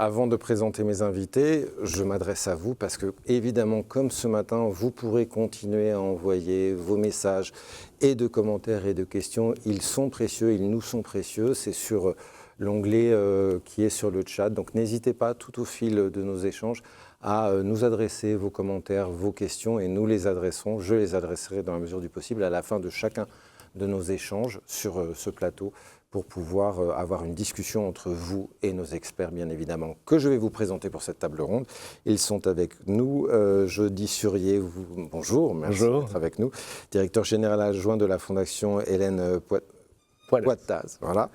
avant de présenter mes invités, je m'adresse à vous parce que, évidemment, comme ce matin, vous pourrez continuer à envoyer vos messages et de commentaires et de questions. Ils sont précieux, ils nous sont précieux. C'est sur l'onglet qui est sur le chat. Donc n'hésitez pas tout au fil de nos échanges à nous adresser vos commentaires, vos questions et nous les adresserons. Je les adresserai dans la mesure du possible à la fin de chacun de nos échanges sur ce plateau pour pouvoir avoir une discussion entre vous et nos experts, bien évidemment, que je vais vous présenter pour cette table ronde. Ils sont avec nous. Jody Surier, bonjour, merci d'être avec nous. Directeur général adjoint de la Fondation Hélène Poitaz, voilà,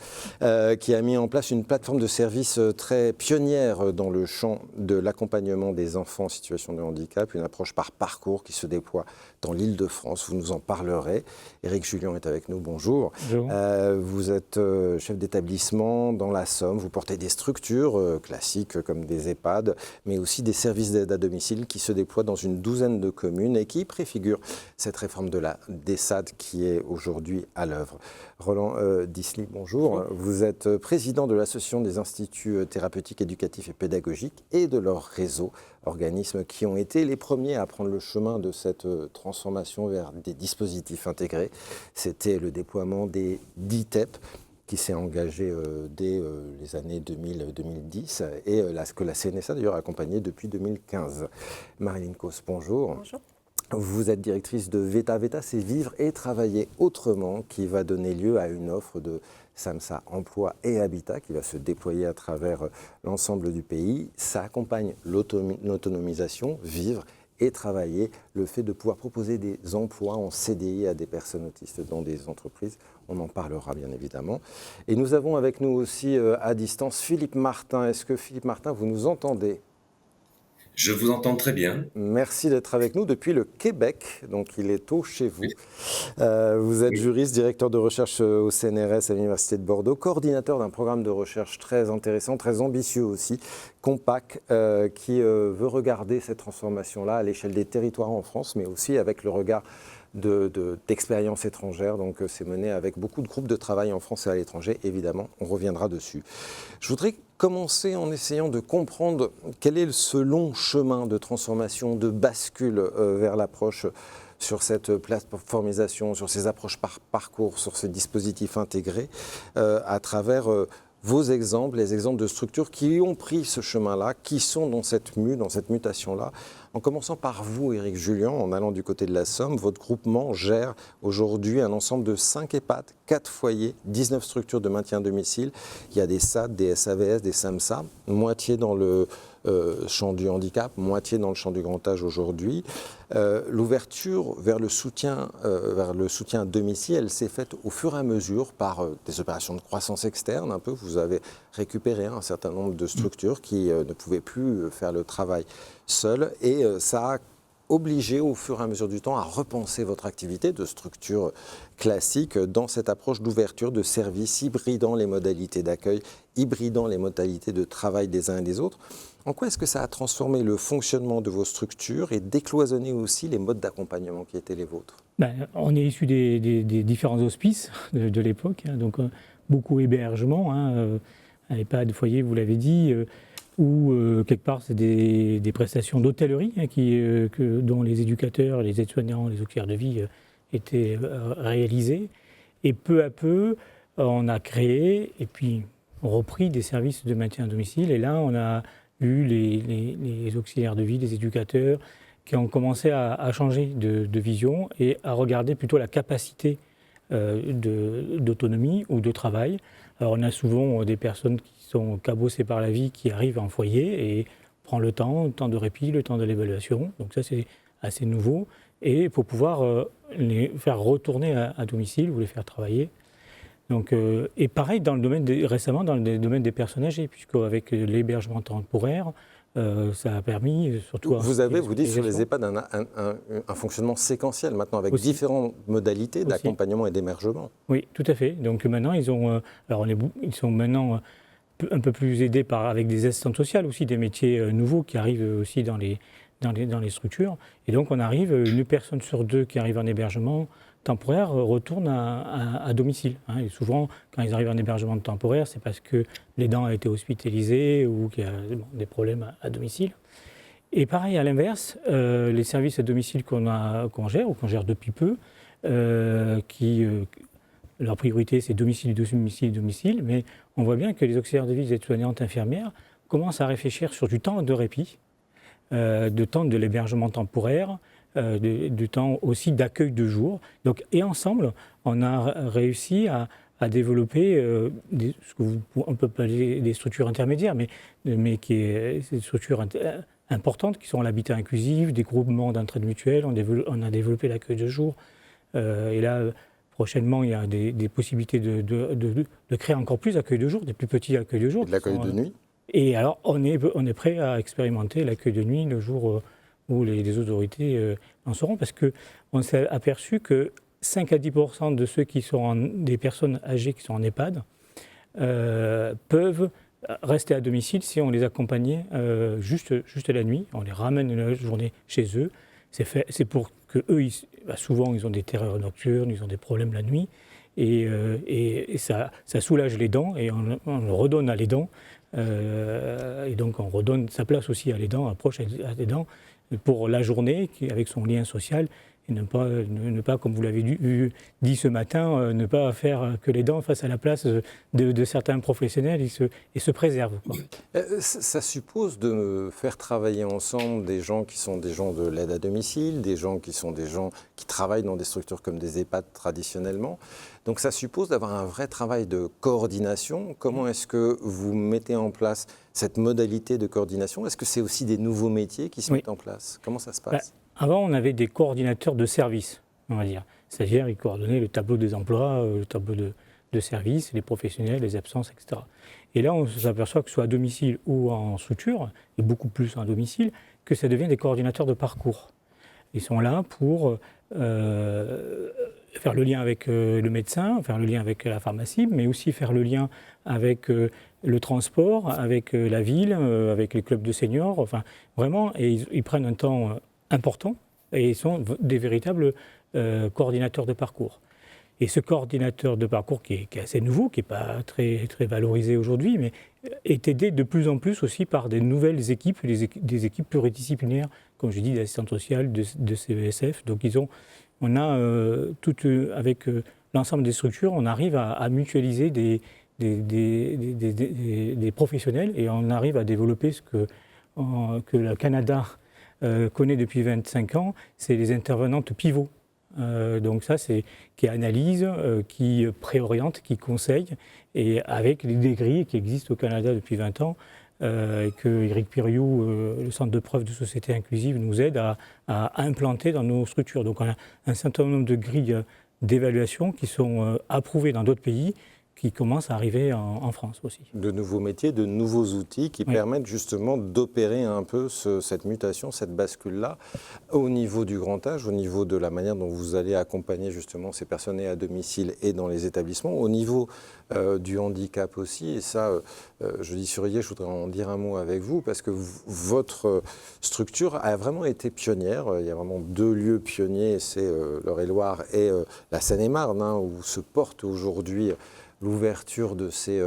qui a mis en place une plateforme de services très pionnière dans le champ de l'accompagnement des enfants en situation de handicap, une approche par parcours qui se déploie dans l'Île-de-France. Vous nous en parlerez. Éric Jullian est avec nous, bonjour. Bonjour. Vous êtes chef d'établissement dans la Somme, vous portez des structures classiques comme des EHPAD, mais aussi des services d'aide à domicile qui se déploient dans une douzaine de communes et qui préfigurent cette réforme de la DESAD qui est aujourd'hui à l'œuvre. Roland Disly, bonjour. Vous êtes président de l'Association des instituts thérapeutiques, éducatifs et pédagogiques et de leur réseau, organismes qui ont été les premiers à prendre le chemin de cette transformation vers des dispositifs intégrés. C'était le déploiement des DITEP qui s'est engagé dès les années 2000-2010 et que la CNSA d'ailleurs a accompagné depuis 2015. Marilyn Cos, bonjour. Bonjour. Vous êtes directrice de VETA. VETA, c'est Vivre et Travailler Autrement, qui va donner lieu à une offre de SAMSA Emploi et Habitat qui va se déployer à travers l'ensemble du pays. Ça accompagne l'autonomisation, vivre et travailler, le fait de pouvoir proposer des emplois en CDI à des personnes autistes dans des entreprises. On en parlera bien évidemment. Et nous avons avec nous aussi à distance Philippe Martin. Est-ce que Philippe Martin, vous nous entendez ? Je vous entends très bien. Merci d'être avec nous depuis le Québec, donc il est tôt chez vous. Oui. Vous êtes juriste, directeur de recherche au CNRS à l'Université de Bordeaux, coordinateur d'un programme de recherche très intéressant, très ambitieux aussi, Compact, qui veut regarder cette transformation-là à l'échelle des territoires en France, mais aussi avec le regard d'expériences étrangères. Donc c'est mené avec beaucoup de groupes de travail en France et à l'étranger, évidemment, on reviendra dessus. Je voudrais commencer en essayant de comprendre quel est ce long chemin de transformation, de bascule vers l'approche sur cette plateformisation, sur ces approches par parcours, sur ces dispositifs intégrés, à travers vos exemples, les exemples de structures qui ont pris ce chemin-là, qui sont dans cette mutation-là. En commençant par vous, Éric Jullian, en allant du côté de la Somme, votre groupement gère aujourd'hui un ensemble de 5 EHPAD, 4 foyers, 19 structures de maintien à domicile. Il y a des SAD, des SAVS, des SAMSA, moitié dans le champ du handicap, moitié dans le champ du grand âge aujourd'hui. L'ouverture vers le soutien à domicile, elle s'est faite au fur et à mesure par des opérations de croissance externe. Un peu, vous avez récupéré un certain nombre de structures qui ne pouvaient plus faire le travail seules et ça a obligé au fur et à mesure du temps à repenser votre activité de structure classique dans cette approche d'ouverture de services, hybridant les modalités d'accueil, hybridant les modalités de travail des uns et des autres. En quoi est-ce que ça a transformé le fonctionnement de vos structures et décloisonné aussi les modes d'accompagnement qui étaient les vôtres ? On est issu des différents hospices de l'époque, donc beaucoup hébergement, EHPAD, foyer, vous l'avez dit, ou quelque part c'est des prestations d'hôtellerie dont les éducateurs, les aides-soignants, les auxiliaires de vie étaient réalisés. Et peu à peu, on a créé et puis repris des services de maintien à domicile. Et là, on a eu les auxiliaires de vie, les éducateurs, qui ont commencé à changer de vision et à regarder plutôt la capacité d'autonomie ou de travail. Alors on a souvent des personnes qui sont cabossées par la vie, qui arrivent en foyer et prennent le temps de répit, le temps de l'évaluation. Donc ça c'est assez nouveau. Et pour pouvoir les faire retourner à domicile ou les faire travailler. Donc, et pareil récemment dans le domaine des personnes âgées, puisqu'avec l'hébergement temporaire, ça a permis surtout... Vous dites sur les EHPAD un fonctionnement séquentiel maintenant avec aussi différentes modalités d'accompagnement et d'émergement. Oui, tout à fait. Donc maintenant, ils sont maintenant un peu plus aidés avec des assistantes sociales aussi, des métiers nouveaux qui arrivent aussi dans les structures. Et donc on arrive, une personne sur deux qui arrive en hébergement temporaires retournent à domicile. Hein. Et souvent, quand ils arrivent en hébergement temporaire, c'est parce que l'aidant a été hospitalisé ou qu'il y a des problèmes à domicile. Et pareil, à l'inverse, les services à domicile qu'on gère, ou qu'on gère depuis peu, leur priorité, c'est domicile, domicile, domicile, mais on voit bien que les auxiliaires de vie, les aides-soignantes, infirmières, commencent à réfléchir sur du temps de répit, du temps de l'hébergement temporaire, du temps aussi d'accueil de jour. Donc, et ensemble, on a réussi à développer on peut appeler des structures intermédiaires, mais des structures importantes qui sont l'habitat inclusif, des groupements d'entraide mutuelle. On a développé l'accueil de jour. Et là, prochainement, il y a des possibilités de créer encore plus d'accueil de jour, des plus petits accueils de jour. Et de l'accueil de nuit. Et alors, on est prêt à expérimenter l'accueil de nuit le jour où les autorités en seront, parce qu'on s'est aperçu que 5 à 10% de ceux qui sont des personnes âgées qui sont en EHPAD peuvent rester à domicile si on les accompagnait juste la nuit. On les ramène la journée chez eux. C'est pour que eux, souvent, ils ont des terreurs nocturnes, ils ont des problèmes la nuit, et ça soulage l'aidant, et on le redonne à l'aidant. Et donc on redonne sa place aussi à l'aidant, approche à l'aidant pour la journée avec son lien social, et ne pas comme vous l'avez dit ce matin, ne pas faire que l'aidant fasse à la place de certains professionnels et se préserve. Quoi. Ça suppose de faire travailler ensemble des gens qui sont des gens de l'aide à domicile, des gens qui sont des gens qui travaillent dans des structures comme des EHPAD traditionnellement. Donc ça suppose d'avoir un vrai travail de coordination. Comment est-ce que vous mettez en place cette modalité de coordination? Est-ce que c'est aussi des nouveaux métiers qui se mettent en place? Comment ça se passe? Avant, on avait des coordinateurs de services, on va dire. C'est-à-dire, ils coordonnaient le tableau des emplois, le tableau de services, les professionnels, les absences, etc. Et là, on s'aperçoit que ce soit à domicile ou en structure, et beaucoup plus à domicile, que ça devient des coordinateurs de parcours. Ils sont là pour faire le lien avec le médecin, faire le lien avec la pharmacie, mais aussi faire le lien avec le transport, avec la ville, avec les clubs de seniors, enfin vraiment, et ils prennent un temps important, et ils sont des véritables coordinateurs de parcours. Et ce coordinateur de parcours qui est assez nouveau, qui n'est pas très, très valorisé aujourd'hui, mais est aidé de plus en plus aussi par des nouvelles équipes, des équipes pluridisciplinaires, comme je dis, d'assistants sociaux, de CESF. Donc avec l'ensemble des structures, on arrive à mutualiser des professionnels, et on arrive à développer ce que le Canada connaît depuis 25 ans, c'est les intervenantes pivots. Donc ça, c'est qui analyse, qui préoriente, qui conseille, et avec des grilles qui existent au Canada depuis 20 ans, et que Éric Piriou, le Centre de preuves de société inclusive, nous aide à implanter dans nos structures. Donc on a un certain nombre de grilles d'évaluation qui sont approuvées dans d'autres pays, qui commencent à arriver en France aussi. De nouveaux métiers, de nouveaux outils qui permettent justement d'opérer un peu cette mutation, cette bascule-là, au niveau du grand âge, au niveau de la manière dont vous allez accompagner justement ces personnes à domicile et dans les établissements, au niveau du handicap aussi. Et ça, je dis sur IE, je voudrais en dire un mot avec vous, parce que votre structure a vraiment été pionnière. Il y a vraiment 2 lieux pionniers, c'est l'Eure-et-Loire et la Seine-et-Marne, où se porte aujourd'hui l'ouverture de ces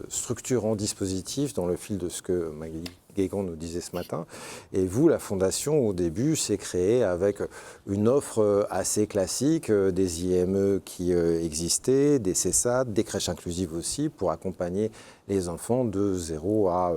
structures en dispositif, dans le fil de ce que Magali Guégan nous disait ce matin. Et vous, la Fondation, au début, s'est créée avec une offre assez classique, des IME qui existaient, des CESAD, des crèches inclusives aussi, pour accompagner les enfants de 0 à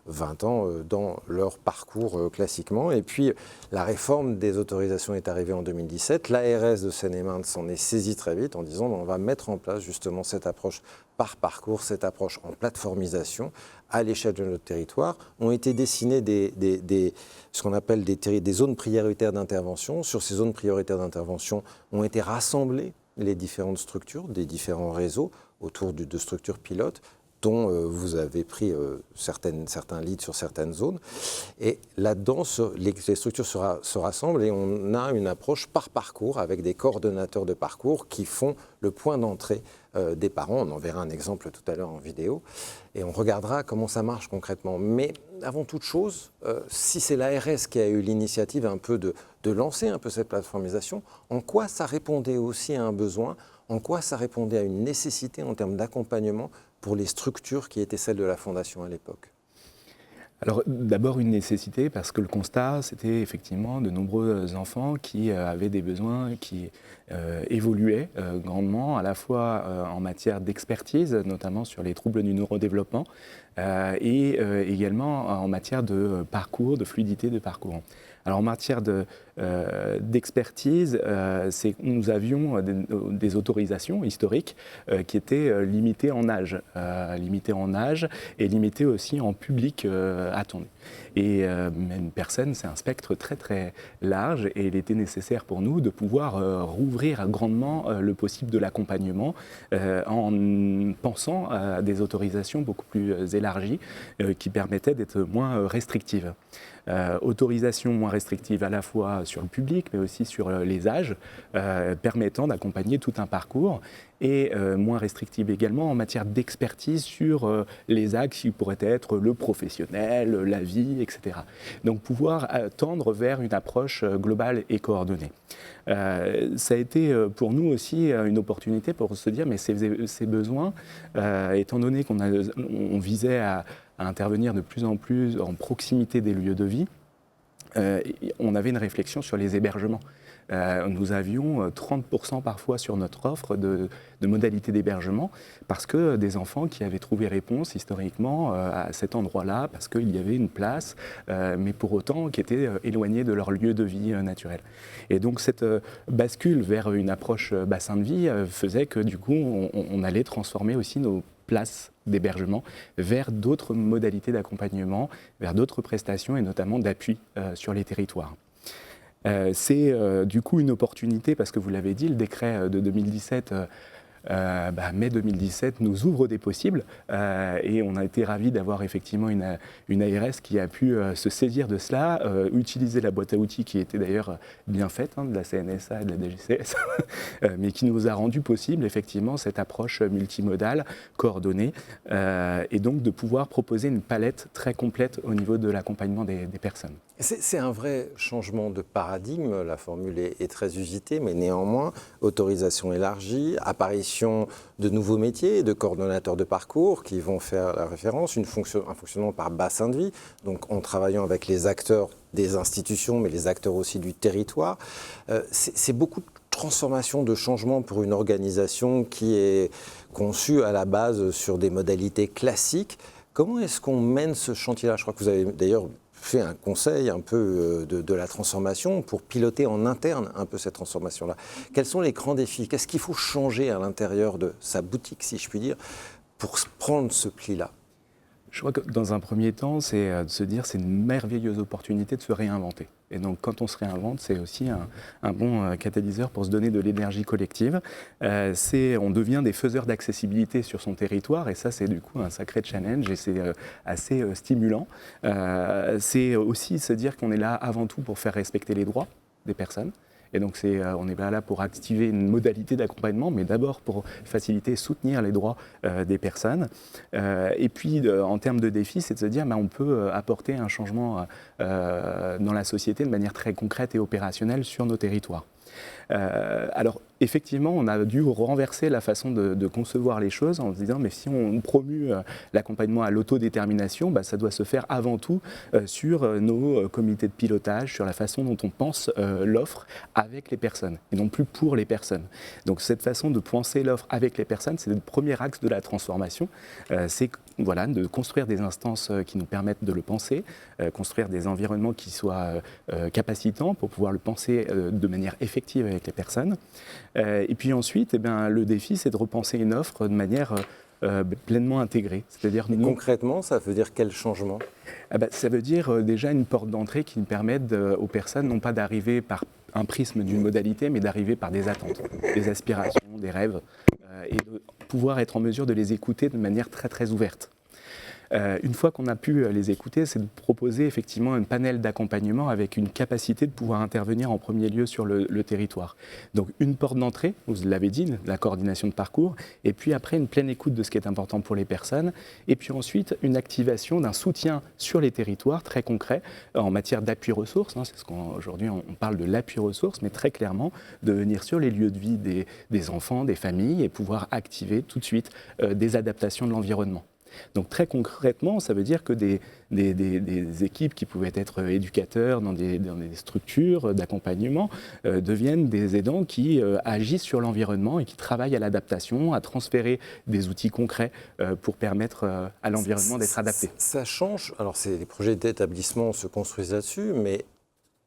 20 ans dans leur parcours classiquement. Et puis, la réforme des autorisations est arrivée en 2017. L'ARS de Seine-et-Marne s'en est saisie très vite en disant on va mettre en place justement cette approche par parcours, cette approche en plateformisation à l'échelle de notre territoire. Ont été dessinées ce qu'on appelle des zones prioritaires d'intervention. Sur ces zones prioritaires d'intervention ont été rassemblées les différentes structures des différents réseaux autour de structures pilotes. dont vous avez pris certains leads sur certaines zones. Et là-dedans, les structures se rassemblent et on a une approche par parcours avec des coordonnateurs de parcours qui font le point d'entrée des parents. On en verra un exemple tout à l'heure en vidéo. Et on regardera comment ça marche concrètement. Mais avant toute chose, si c'est l'ARS qui a eu l'initiative un peu de lancer un peu cette plateformisation, en quoi ça répondait aussi à un besoin ? En quoi ça répondait à une nécessité en termes d'accompagnement pour les structures qui étaient celles de la Fondation à l'époque ? Alors d'abord une nécessité parce que le constat c'était effectivement de nombreux enfants qui avaient des besoins qui évoluaient grandement à la fois en matière d'expertise, notamment sur les troubles du neurodéveloppement et également en matière de parcours, de fluidité de parcours. Alors en matière d'expertise, nous avions des autorisations historiques qui étaient limitées en âge et limitées aussi en public attendu. Et une personne, c'est un spectre très très large et il était nécessaire pour nous de pouvoir rouvrir grandement le possible de l'accompagnement en pensant à des autorisations beaucoup plus élargies qui permettaient d'être moins restrictives. Autorisation moins restrictive à la fois sur le public mais aussi sur les âges, permettant d'accompagner tout un parcours et moins restrictive également en matière d'expertise sur les axes qui pourraient être le professionnel, la vie, etc. Donc pouvoir tendre vers une approche globale et coordonnée. Ça a été pour nous aussi une opportunité pour se dire mais ces besoins, étant donné qu'on visait à intervenir de plus en plus en proximité des lieux de vie, on avait une réflexion sur les hébergements. Nous avions 30% parfois sur notre offre de modalités d'hébergement parce que des enfants qui avaient trouvé réponse historiquement à cet endroit-là parce qu'il y avait une place, mais pour autant qui étaient éloignés de leur lieu de vie naturel. Et donc cette bascule vers une approche bassin de vie faisait que du coup on allait transformer aussi nos places d'hébergement vers d'autres modalités d'accompagnement, vers d'autres prestations et notamment d'appui sur les territoires. C'est du coup une opportunité parce que vous l'avez dit, le décret de 2017 mai 2017 nous ouvre des possibles et on a été ravis d'avoir effectivement une ARS qui a pu se saisir de cela, utiliser la boîte à outils qui était d'ailleurs bien faite, de la CNSA et de la DGCS, mais qui nous a rendu possible effectivement cette approche multimodale, coordonnée, et donc de pouvoir proposer une palette très complète au niveau de l'accompagnement des personnes. C'est un vrai changement de paradigme, la formule est très usitée, mais néanmoins, autorisation élargie, apparition de nouveaux métiers, de coordonnateurs de parcours qui vont faire la référence, un fonctionnement par bassin de vie, donc en travaillant avec les acteurs des institutions, mais les acteurs aussi du territoire. C'est beaucoup de transformation, de changement pour une organisation qui est conçue à la base sur des modalités classiques. Comment est-ce qu'on mène ce chantier-là ? Je crois que vous avez d'ailleurs fait un conseil un peu de la transformation pour piloter en interne un peu cette transformation-là. Quels sont les grands défis ? Qu'est-ce qu'il faut changer à l'intérieur de sa boutique, si je puis dire, pour prendre ce pli-là ? Je crois que dans un premier temps, c'est de se dire c'est une merveilleuse opportunité de se réinventer. Et donc quand on se réinvente, c'est aussi un bon catalyseur pour se donner de l'énergie collective. On devient des faiseurs d'accessibilité sur son territoire et ça c'est du coup un sacré challenge et c'est assez stimulant. C'est aussi se dire qu'on est là avant tout pour faire respecter les droits des personnes. Et donc on n'est pas là pour activer une modalité d'accompagnement, mais d'abord pour faciliter et soutenir les droits des personnes. Et puis en termes de défis, c'est de se dire on peut apporter un changement dans la société de manière très concrète et opérationnelle sur nos territoires. Alors effectivement, on a dû renverser la façon de concevoir les choses en se disant mais si on promue l'accompagnement à l'autodétermination, ça doit se faire avant tout sur nos comités de pilotage, sur la façon dont on pense l'offre avec les personnes et non plus pour les personnes. Donc cette façon de penser l'offre avec les personnes, c'est le premier axe de la transformation, c'est de construire des instances qui nous permettent de le penser, construire des environnements qui soient capacitants pour pouvoir le penser de manière effective avec les personnes. Et puis ensuite, le défi, c'est de repenser une offre de manière pleinement intégrée. C'est-à-dire concrètement, ça veut dire quel changement ? Ça veut dire déjà une porte d'entrée qui nous permette aux personnes non pas d'arriver par un prisme d'une modalité, mais d'arriver par des attentes, des aspirations, des rêves, et pouvoir être en mesure de les écouter de manière très très ouverte. Une fois qu'on a pu les écouter, c'est de proposer effectivement un panel d'accompagnement avec une capacité de pouvoir intervenir en premier lieu sur le territoire. Donc une porte d'entrée, vous l'avez dit, la coordination de parcours, et puis après une pleine écoute de ce qui est important pour les personnes, et puis ensuite une activation d'un soutien sur les territoires très concret en matière d'appui ressources. C'est ce qu'aujourd'hui on parle de l'appui ressources, mais très clairement de venir sur les lieux de vie des enfants, des familles, et pouvoir activer tout de suite des adaptations de l'environnement. Donc très concrètement, ça veut dire que des équipes qui pouvaient être éducateurs dans des structures d'accompagnement deviennent des aidants qui agissent sur l'environnement et qui travaillent à l'adaptation, à transférer des outils concrets pour permettre à l'environnement d'être adapté. Ça change, alors les projets d'établissement se construisent là-dessus, mais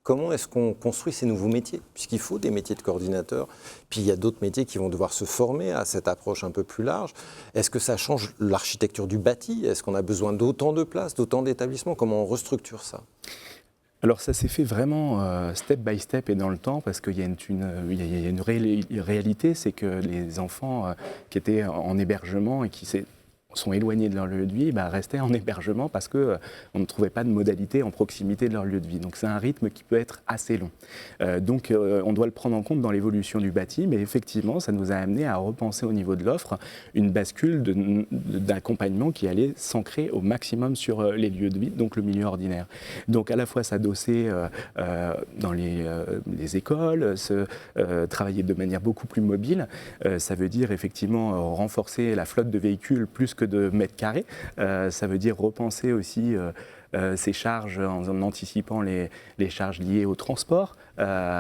comment est-ce qu'on construit ces nouveaux métiers? Puisqu'il faut des métiers de coordinateur, puis il y a d'autres métiers qui vont devoir se former à cette approche un peu plus large. Est-ce que ça change l'architecture du bâti? Est-ce qu'on a besoin d'autant de places, d'autant d'établissements? Comment on restructure ça? Alors ça s'est fait vraiment step by step et dans le temps, parce qu'il y a une réalité, c'est que les enfants qui étaient en hébergement et qui sont éloignés de leur lieu de vie, restaient en hébergement parce qu'on ne trouvait pas de modalité en proximité de leur lieu de vie. Donc c'est un rythme qui peut être assez long. Donc on doit le prendre en compte dans l'évolution du bâti, mais effectivement ça nous a amené à repenser au niveau de l'offre une bascule d'accompagnement qui allait s'ancrer au maximum sur les lieux de vie, donc le milieu ordinaire. Donc à la fois s'adosser dans les écoles, travailler de manière beaucoup plus mobile, ça veut dire effectivement renforcer la flotte de véhicules plus que de mètres carrés. Ça veut dire repenser aussi ces charges en anticipant les charges liées au transport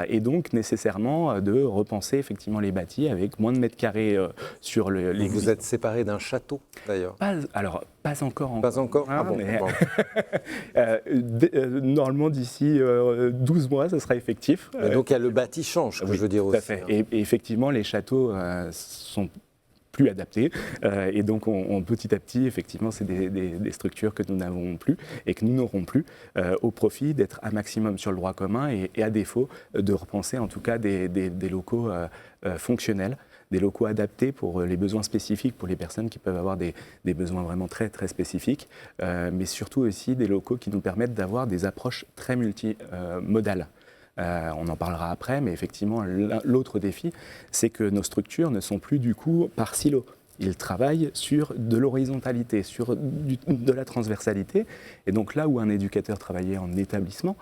et donc nécessairement de repenser effectivement les bâtis avec moins de mètres carrés sur les... Vous êtes séparé d'un château d'ailleurs? Pas encore. Pas encore? Ah bon, mais... normalement d'ici 12 mois, ça sera effectif. Donc le bâti change, je veux dire aussi. Tout à fait. Et effectivement, les châteaux sont plus adaptés. Et donc, petit à petit, effectivement, c'est des structures que nous n'avons plus et que nous n'aurons plus au profit d'être un maximum sur le droit commun et à défaut de repenser en tout cas des locaux fonctionnels, des locaux adaptés pour les besoins spécifiques, pour les personnes qui peuvent avoir des besoins vraiment très, très spécifiques, mais surtout aussi des locaux qui nous permettent d'avoir des approches très multimodales. On en parlera après, mais effectivement, l'autre défi, c'est que nos structures ne sont plus du coup par silo. Ils travaillent sur de l'horizontalité, sur de la transversalité. Et donc là où un éducateur travaillait en établissement,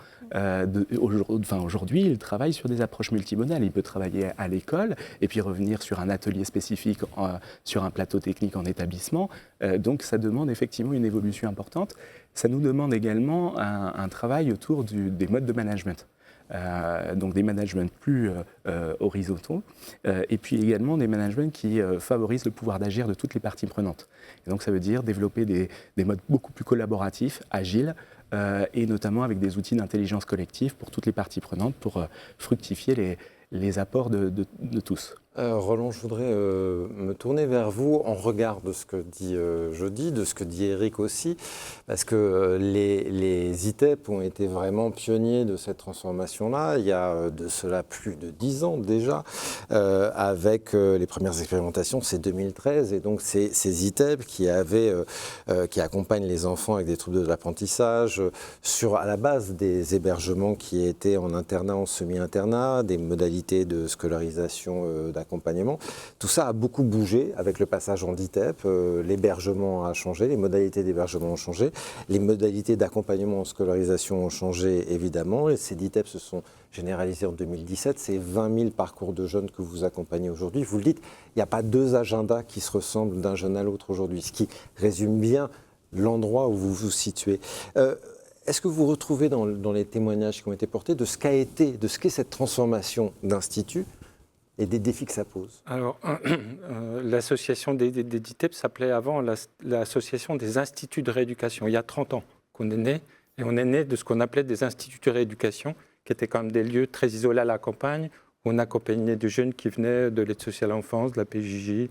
aujourd'hui, il travaille sur des approches multimodales. Il peut travailler à l'école et puis revenir sur un atelier spécifique, sur un plateau technique en établissement. Donc ça demande effectivement une évolution importante. Ça nous demande également un travail autour des modes de management. Donc des managements plus horizontaux et puis également des managements qui favorisent le pouvoir d'agir de toutes les parties prenantes. Et donc ça veut dire développer des modes beaucoup plus collaboratifs, agiles et notamment avec des outils d'intelligence collective pour toutes les parties prenantes pour fructifier les apports de tous. Roland, je voudrais me tourner vers vous en regard de ce que dit Jody, de ce que dit Eric aussi, parce que les ITEP ont été vraiment pionniers de cette transformation-là. Il y a de cela plus de 10 ans déjà, avec les premières expérimentations, c'est 2013, et donc ces ITEP qui accompagnent les enfants avec des troubles de l'apprentissage à la base des hébergements qui étaient en internat, en semi-internat, des modalités de scolarisation d'accompagnement. Tout ça a beaucoup bougé avec le passage en DITEP. L'hébergement a changé, les modalités d'hébergement ont changé, les modalités d'accompagnement en scolarisation ont changé évidemment. Et ces DITEP se sont généralisés en 2017. C'est 20 000 parcours de jeunes que vous accompagnez aujourd'hui. Vous le dites, il n'y a pas deux agendas qui se ressemblent d'un jeune à l'autre aujourd'hui, ce qui résume bien l'endroit où vous vous situez. Est-ce que vous retrouvez dans les témoignages qui ont été portés de ce qu'est cette transformation d'institut et des défis que ça pose? Alors, l'association des DITEP s'appelait avant l'association des instituts de rééducation. Il y a 30 ans qu'on est né, et on est né de ce qu'on appelait des instituts de rééducation, qui étaient quand même des lieux très isolés à la campagne, où on accompagnait des jeunes qui venaient de l'aide sociale à l'enfance, de la PJJ,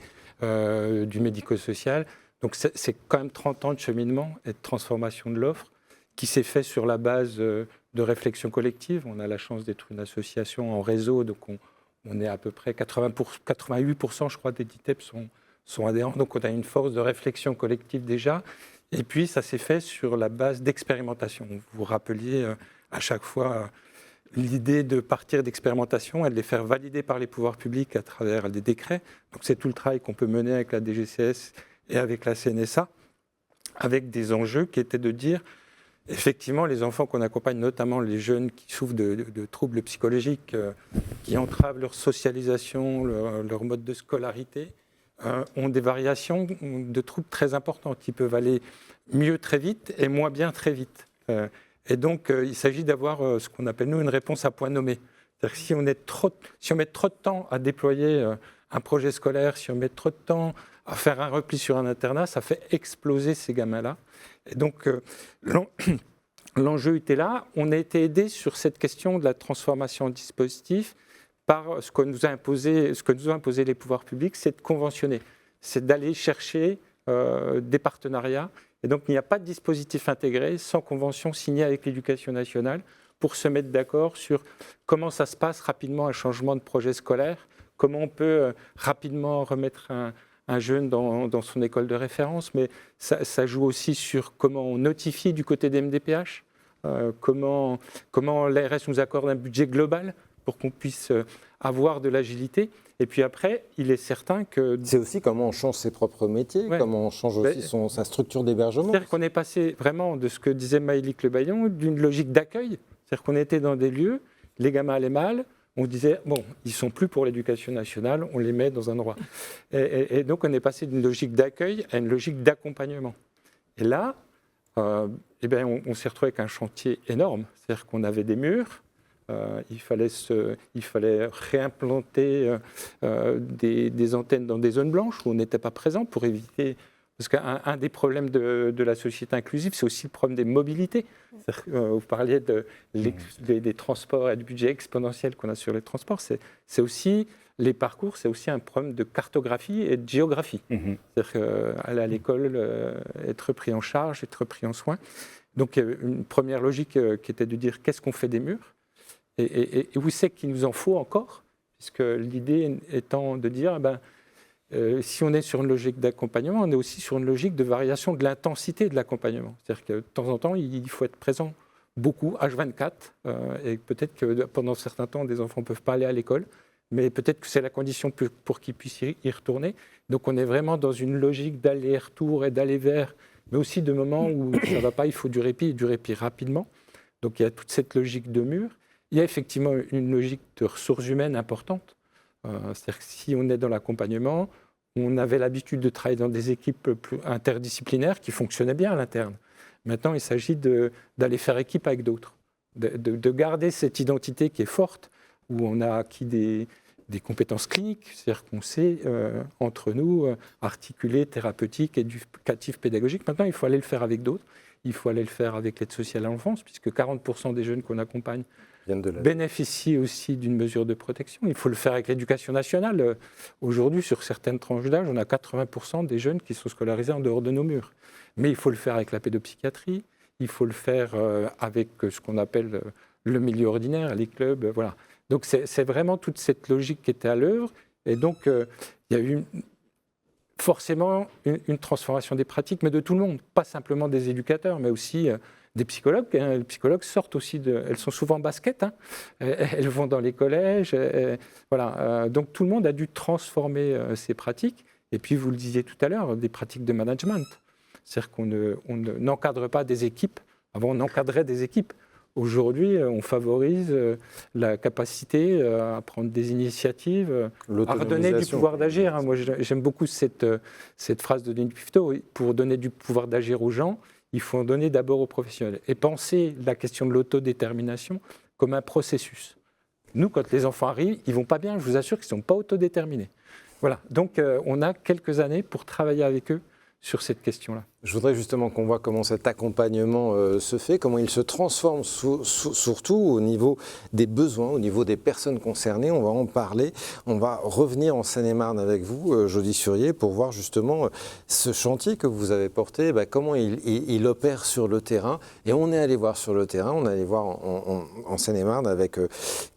du médico-social. Donc c'est quand même 30 ans de cheminement et de transformation de l'offre, qui s'est fait sur la base de réflexion collective. On a la chance d'être une association en réseau, donc on est à peu près 88%, je crois, des DITEP sont adhérents. Donc on a une force de réflexion collective déjà. Et puis ça s'est fait sur la base d'expérimentation. Vous vous rappeliez à chaque fois l'idée de partir d'expérimentation et de les faire valider par les pouvoirs publics à travers des décrets. Donc c'est tout le travail qu'on peut mener avec la DGCS et avec la CNSA, avec des enjeux qui étaient de dire, effectivement, les enfants qu'on accompagne, notamment les jeunes qui souffrent de troubles psychologiques, qui entravent leur socialisation, leur mode de scolarité, ont des variations de troubles très importantes qui peuvent aller mieux très vite et moins bien très vite. Et donc, il s'agit d'avoir ce qu'on appelle, nous, une réponse à point nommé. C'est-à-dire que si on met trop de temps à déployer un projet scolaire, si on met trop de temps à faire un repli sur un internat, ça fait exploser ces gamins-là. Et donc, l'enjeu était là. On a été aidé sur cette question de la transformation en dispositif par ce que nous ont imposé les pouvoirs publics, c'est de conventionner, c'est d'aller chercher des partenariats. Et donc, il n'y a pas de dispositif intégré sans convention signée avec l'Éducation nationale pour se mettre d'accord sur comment ça se passe rapidement un changement de projet scolaire, comment on peut rapidement remettre un jeune dans son école de référence, mais ça joue aussi sur comment on notifie du côté des MDPH, comment l'ARS nous accorde un budget global pour qu'on puisse avoir de l'agilité. Et puis après, il est certain que... C'est aussi comment on change ses propres métiers, comment on change aussi sa structure d'hébergement. C'est-à-dire qu'on est passé vraiment de ce que disait Maëlys Lebaillon, d'une logique d'accueil. C'est-à-dire qu'on était dans des lieux, les gamins allaient mal, on disait, bon, ils ne sont plus pour l'éducation nationale, on les met dans un endroit. Et donc on est passé d'une logique d'accueil à une logique d'accompagnement. Et là, on s'est retrouvé avec un chantier énorme. C'est-à-dire qu'on avait des murs, il fallait réimplanter des antennes dans des zones blanches où on n'était pas présent pour éviter... Parce qu'un des problèmes de la société inclusive, c'est aussi le problème des mobilités. Vous parliez des transports et du budget exponentiel qu'on a sur les transports. C'est aussi, les parcours, c'est aussi un problème de cartographie et de géographie. C'est-à-dire qu'aller à l'école, être pris en charge, être pris en soin. Donc, une première logique qui était de dire qu'est-ce qu'on fait des murs et où c'est qu'il nous en faut encore, puisque l'idée étant de dire, si on est sur une logique d'accompagnement, on est aussi sur une logique de variation de l'intensité de l'accompagnement. C'est-à-dire que de temps en temps, il faut être présent beaucoup, H24, et peut-être que pendant certains temps, des enfants ne peuvent pas aller à l'école, mais peut-être que c'est la condition pour qu'ils puissent y retourner. Donc on est vraiment dans une logique d'aller-retour et d'aller vers, mais aussi de moments où ça ne va pas, il faut du répit rapidement. Donc il y a toute cette logique de mur. Il y a effectivement une logique de ressources humaines importante. C'est-à-dire que si on est dans l'accompagnement, on avait l'habitude de travailler dans des équipes plus interdisciplinaires qui fonctionnaient bien à l'interne. Maintenant, il s'agit d'aller faire équipe avec d'autres, de garder cette identité qui est forte, où on a acquis des compétences cliniques, c'est-à-dire qu'on sait, entre nous, articuler thérapeutique, éducatif, pédagogique. Maintenant, il faut aller le faire avec d'autres. Il faut aller le faire avec l'aide sociale à l'enfance, puisque 40% des jeunes qu'on accompagne bénéficient aussi d'une mesure de protection. Il faut le faire avec l'éducation nationale. Aujourd'hui, sur certaines tranches d'âge, on a 80% des jeunes qui sont scolarisés en dehors de nos murs. Mais il faut le faire avec la pédopsychiatrie, il faut le faire avec ce qu'on appelle le milieu ordinaire, les clubs, voilà. Donc c'est vraiment toute cette logique qui était à l'œuvre. Et donc, il y a eu forcément une transformation des pratiques, mais de tout le monde, pas simplement des éducateurs, mais aussi des psychologues. Les psychologues sortent aussi elles sont souvent en basket, elles vont dans les collèges, voilà. Donc tout le monde a dû transformer ses pratiques. Et puis vous le disiez tout à l'heure, des pratiques de management. C'est-à-dire qu'on n'encadre pas des équipes. Avant, on encadrait des équipes. Aujourd'hui, on favorise la capacité à prendre des initiatives, à redonner du pouvoir d'agir. Moi, j'aime beaucoup cette phrase de Denis Pufto. Pour donner du pouvoir d'agir aux gens, il faut en donner d'abord aux professionnels. Et penser la question de l'autodétermination comme un processus. Nous, quand les enfants arrivent, ils ne vont pas bien, je vous assure qu'ils ne sont pas autodéterminés. Voilà. Donc, on a quelques années pour travailler avec eux sur cette question-là. Je voudrais justement qu'on voit comment cet accompagnement se fait, comment il se transforme surtout au niveau des besoins, au niveau des personnes concernées. On va en parler. On va revenir en Seine-et-Marne avec vous, Jody Surier, pour voir justement ce chantier que vous avez porté, comment il opère sur le terrain. Et on est allé voir sur le terrain, on est allé voir en Seine-et-Marne avec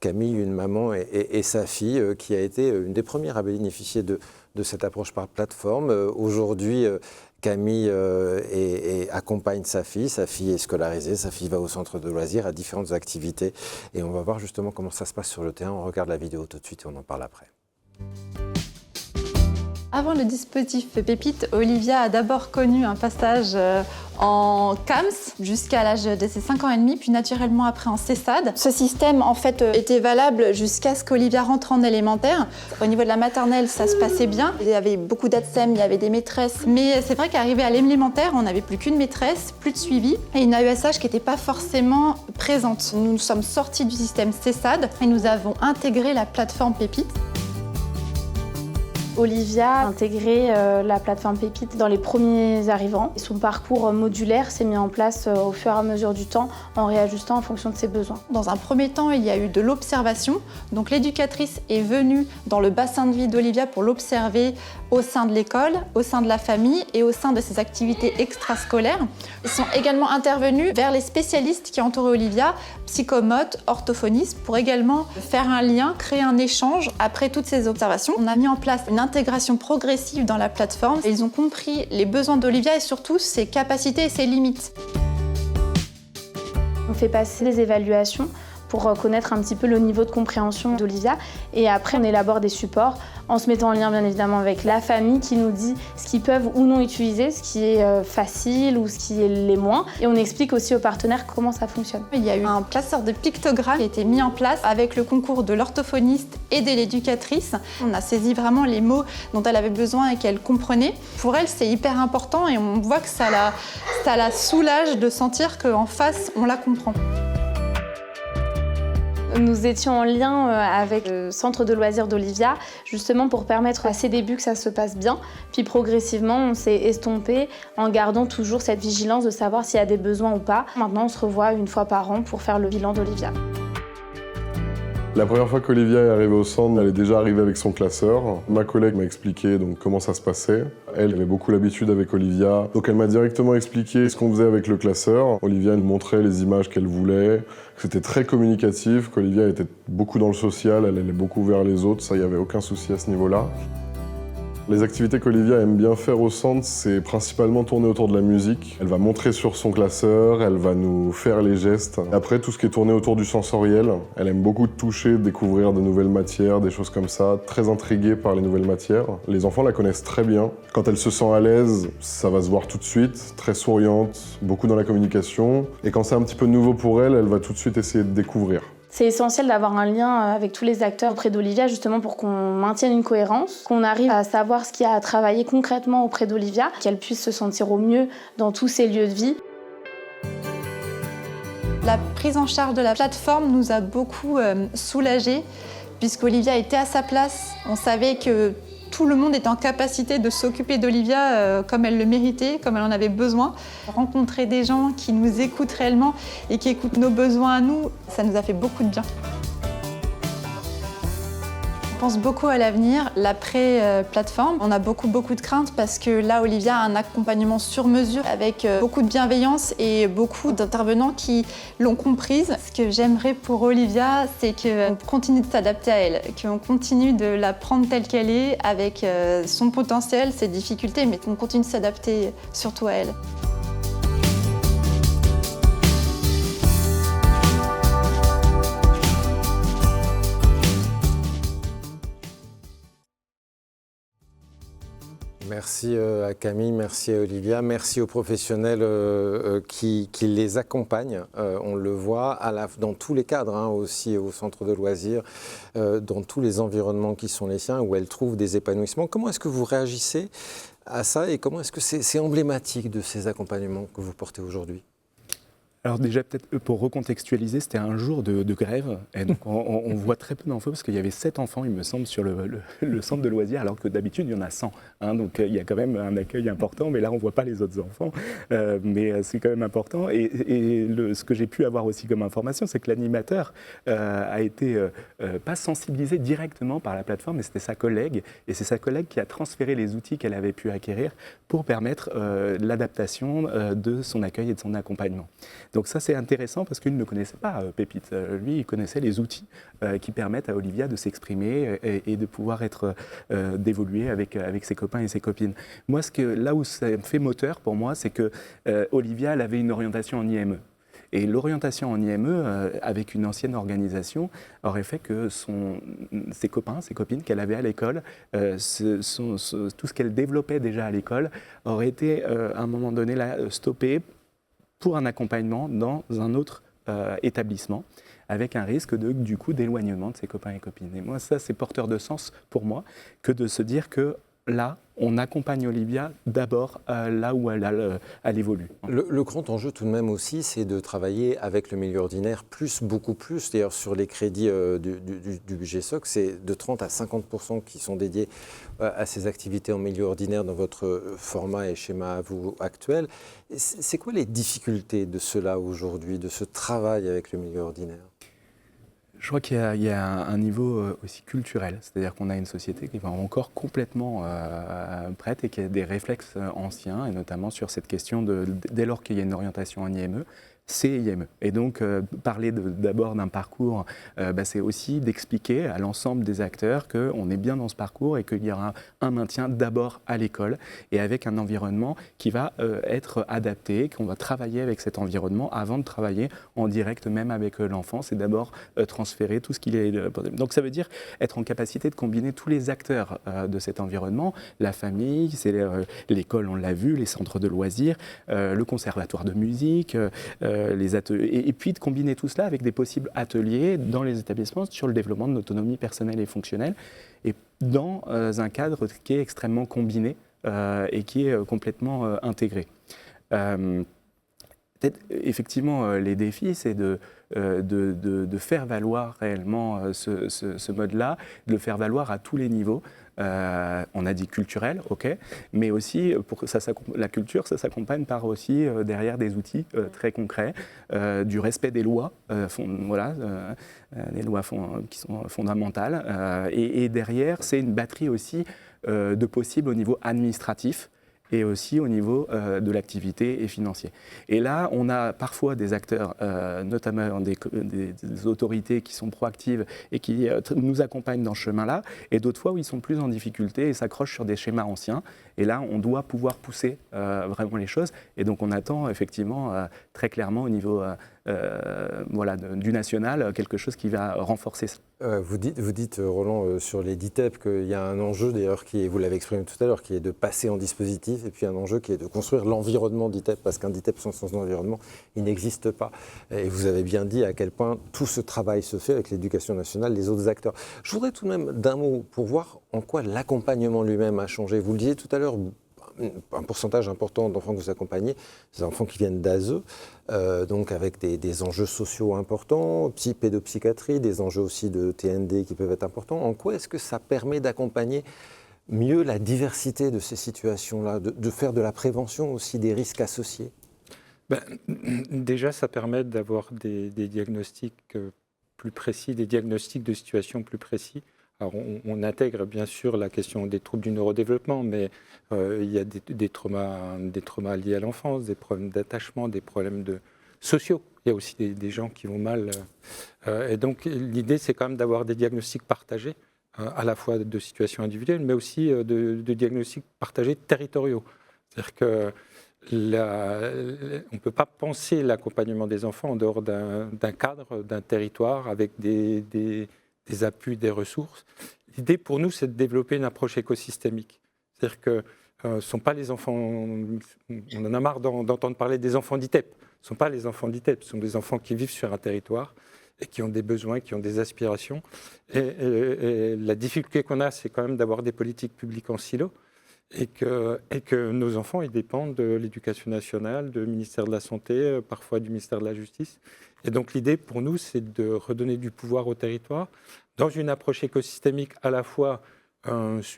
Camille, une maman et sa fille, qui a été une des premières à bénéficier de de cette approche par plateforme. Aujourd'hui, Camille accompagne sa fille est scolarisée, sa fille va au centre de loisirs, à différentes activités. Et on va voir justement comment ça se passe sur le terrain. On regarde la vidéo tout de suite et on en parle après. Avant le dispositif Pépite, Olivia a d'abord connu un passage en CAMS jusqu'à l'âge de ses 5 ans et demi, puis naturellement après en CESAD. Ce système en fait était valable jusqu'à ce qu'Olivia rentre en élémentaire. Au niveau de la maternelle, ça se passait bien. Il y avait beaucoup d'ATSEM, il y avait des maîtresses. Mais c'est vrai qu'arrivé à l'élémentaire, on n'avait plus qu'une maîtresse, plus de suivi et une AESH qui n'était pas forcément présente. Nous nous sommes sortis du système CESAD et nous avons intégré la plateforme Pépite. Olivia a intégré la plateforme Pépite dans les premiers arrivants. Son parcours modulaire s'est mis en place au fur et à mesure du temps en réajustant en fonction de ses besoins. Dans un premier temps, il y a eu de l'observation. Donc l'éducatrice est venue dans le bassin de vie d'Olivia pour l'observer au sein de l'école, au sein de la famille et au sein de ses activités extrascolaires. Ils sont également intervenus vers les spécialistes qui entouraient Olivia, psychomotes, orthophonistes, pour également faire un lien, créer un échange après toutes ces observations. On a mis en place une intégration progressive dans la plateforme. Et ils ont compris les besoins d'Olivia et surtout ses capacités et ses limites. On fait passer des évaluations pour connaître un petit peu le niveau de compréhension d'Olivia. Et après, on élabore des supports en se mettant en lien bien évidemment avec la famille qui nous dit ce qu'ils peuvent ou non utiliser, ce qui est facile ou ce qui est les moins. Et on explique aussi aux partenaires comment ça fonctionne. Il y a eu un classeur de pictogrammes qui a été mis en place avec le concours de l'orthophoniste et de l'éducatrice. On a saisi vraiment les mots dont elle avait besoin et qu'elle comprenait. Pour elle, c'est hyper important et on voit que ça la soulage de sentir qu'en face, on la comprend. Nous étions en lien avec le centre de loisirs d'Olivia, justement pour permettre à ses débuts que ça se passe bien. Puis progressivement, on s'est estompé en gardant toujours cette vigilance de savoir s'il y a des besoins ou pas. Maintenant, on se revoit une fois par an pour faire le bilan d'Olivia. La première fois qu'Olivia est arrivée au centre, elle est déjà arrivée avec son classeur. Ma collègue m'a expliqué donc comment ça se passait. Elle avait beaucoup l'habitude avec Olivia, donc elle m'a directement expliqué ce qu'on faisait avec le classeur. Olivia nous montrait les images qu'elle voulait, que c'était très communicatif, qu'Olivia était beaucoup dans le social, elle allait beaucoup vers les autres, ça, il n'y avait aucun souci à ce niveau-là. Les activités qu'Olivia aime bien faire au centre, c'est principalement tourner autour de la musique. Elle va montrer sur son classeur, elle va nous faire les gestes. Après, tout ce qui est tourné autour du sensoriel, elle aime beaucoup toucher, découvrir de nouvelles matières, des choses comme ça, très intriguée par les nouvelles matières. Les enfants la connaissent très bien. Quand elle se sent à l'aise, ça va se voir tout de suite, très souriante, beaucoup dans la communication. Et quand c'est un petit peu nouveau pour elle, elle va tout de suite essayer de découvrir. C'est essentiel d'avoir un lien avec tous les acteurs auprès d'Olivia, justement pour qu'on maintienne une cohérence, qu'on arrive à savoir ce qu'il y a à travailler concrètement auprès d'Olivia, qu'elle puisse se sentir au mieux dans tous ses lieux de vie. La prise en charge de la plateforme nous a beaucoup soulagés, puisqu'Olivia était à sa place. On savait que tout le monde était en capacité de s'occuper d'Olivia comme elle le méritait, comme elle en avait besoin. Rencontrer des gens qui nous écoutent réellement et qui écoutent nos besoins à nous, ça nous a fait beaucoup de bien. On pense beaucoup à l'avenir, l'après-plateforme. On a beaucoup de craintes parce que là, Olivia a un accompagnement sur mesure avec beaucoup de bienveillance et beaucoup d'intervenants qui l'ont comprise. Ce que j'aimerais pour Olivia, c'est qu'on continue de s'adapter à elle, qu'on continue de la prendre telle qu'elle est avec son potentiel, ses difficultés, mais qu'on continue de s'adapter surtout à elle. Merci à Camille, merci à Olivia, merci aux professionnels qui les accompagnent. On le voit dans tous les cadres, hein, aussi au centre de loisirs, dans tous les environnements qui sont les siens, où elles trouvent des épanouissements. Comment est-ce que vous réagissez à ça et comment est-ce que c'est emblématique de ces accompagnements que vous portez aujourd'hui ? Alors déjà, peut-être pour recontextualiser, c'était un jour de grève, et donc on voit très peu d'enfants, parce qu'il y avait 7 enfants, il me semble, sur le centre de loisirs, alors que d'habitude, il y en a 100. Hein, donc il y a quand même un accueil important, mais là, on ne voit pas les autres enfants, mais c'est quand même important. Et ce que j'ai pu avoir aussi comme information, c'est que l'animateur a été pas sensibilisé directement par la plateforme, mais c'était sa collègue, et c'est sa collègue qui a transféré les outils qu'elle avait pu acquérir pour permettre l'adaptation de son accueil et de son accompagnement. Donc ça, c'est intéressant parce qu'il ne connaissait pas Pépite. Lui, il connaissait les outils qui permettent à Olivia de s'exprimer et de pouvoir d'évoluer avec ses copains et ses copines. Moi, là où ça me fait moteur pour moi, c'est que Olivia, elle avait une orientation en IME. Et l'orientation en IME, avec une ancienne organisation, aurait fait que ses copains, ses copines qu'elle avait à l'école, tout ce qu'elle développait déjà à l'école, aurait été à un moment donné stoppé pour un accompagnement dans un autre établissement, avec un risque du coup d'éloignement de ses copains et copines. Et moi, ça, c'est porteur de sens pour moi, que de se dire que là, on accompagne Olivia d'abord là où elle évolue. Le grand enjeu tout de même aussi, c'est de travailler avec le milieu ordinaire, beaucoup plus. D'ailleurs, sur les crédits du budget SOC, c'est de 30 à 50% qui sont dédiés à ces activités en milieu ordinaire dans votre format et schéma à vous actuel. C'est quoi les difficultés de cela aujourd'hui, de ce travail avec le milieu ordinaire ? Je crois qu'il y a un niveau aussi culturel, c'est-à-dire qu'on a une société qui est encore complètement prête et qui a des réflexes anciens, et notamment sur cette question dès lors qu'il y a une orientation en IME, c'est IME. Et donc, parler d'abord d'un parcours, c'est aussi d'expliquer à l'ensemble des acteurs qu'on est bien dans ce parcours et qu'il y aura un maintien d'abord à l'école et avec un environnement qui va être adapté, qu'on va travailler avec cet environnement avant de travailler en direct même avec l'enfant. C'est d'abord transférer tout ce qu'il est. Donc, ça veut dire être en capacité de combiner tous les acteurs de cet environnement, la famille, c'est l'école, on l'a vu, les centres de loisirs, le conservatoire de musique, les ateliers, et puis de combiner tout cela avec des possibles ateliers dans les établissements sur le développement de l'autonomie personnelle et fonctionnelle, et dans un cadre qui est extrêmement combiné et qui est complètement intégré. Peut-être, effectivement, les défis, c'est de faire valoir réellement ce mode-là, de le faire valoir à tous les niveaux. On a dit culturel, ok, mais aussi pour que la culture, ça s'accompagne par aussi derrière des outils très concrets, du respect des lois, des lois qui sont fondamentales, et derrière, c'est une batterie aussi de possibles au niveau administratif et aussi au niveau de l'activité et financier. Et là, on a parfois des acteurs, notamment des autorités qui sont proactives et qui nous accompagnent dans ce chemin-là, et d'autres fois où ils sont plus en difficulté et s'accrochent sur des schémas anciens. Et là, on doit pouvoir pousser vraiment les choses. Et donc, on attend effectivement très clairement au niveau du national quelque chose qui va renforcer ça. Vous dites, Roland, sur les DITEP qu'il y a un enjeu, d'ailleurs, vous l'avez exprimé tout à l'heure, qui est de passer en dispositif, et puis un enjeu qui est de construire l'environnement DITEP, parce qu'un DITEP sans environnement, il n'existe pas. Et vous avez bien dit à quel point tout ce travail se fait avec l'éducation nationale, les autres acteurs. Je voudrais tout de même, d'un mot, pour voir en quoi l'accompagnement lui-même a changé. Vous le disiez tout à l'heure, un pourcentage important d'enfants que vous accompagnez, c'est des enfants qui viennent d'ASE, donc avec des enjeux sociaux importants, pédopsychiatrie, des enjeux aussi de TND qui peuvent être importants. En quoi est-ce que ça permet d'accompagner mieux la diversité de ces situations-là, de faire de la prévention aussi des risques associés ? Déjà, ça permet d'avoir des diagnostics plus précis, des diagnostics de situations plus précis. Alors, on intègre bien sûr la question des troubles du neurodéveloppement, mais il y a des traumas liés à l'enfance, des problèmes d'attachement, des problèmes sociaux. Il y a aussi des gens qui vont mal. Et donc, l'idée, c'est quand même d'avoir des diagnostics partagés, à la fois de situations individuelles, mais aussi de diagnostics partagés territoriaux. C'est-à-dire que on ne peut pas penser l'accompagnement des enfants en dehors d'un cadre, d'un territoire, avec des appuis, des ressources. L'idée pour nous, c'est de développer une approche écosystémique. C'est-à-dire que ce ne sont pas les enfants, on en a marre d'entendre parler des enfants d'ITEP. Ce ne sont pas les enfants d'ITEP, ce sont des enfants qui vivent sur un territoire et qui ont des besoins, qui ont des aspirations. Et la difficulté qu'on a, c'est quand même d'avoir des politiques publiques en silo et que nos enfants, ils dépendent de l'éducation nationale, du ministère de la Santé, parfois du ministère de la Justice. Et donc l'idée pour nous, c'est de redonner du pouvoir au territoire dans une approche écosystémique à la fois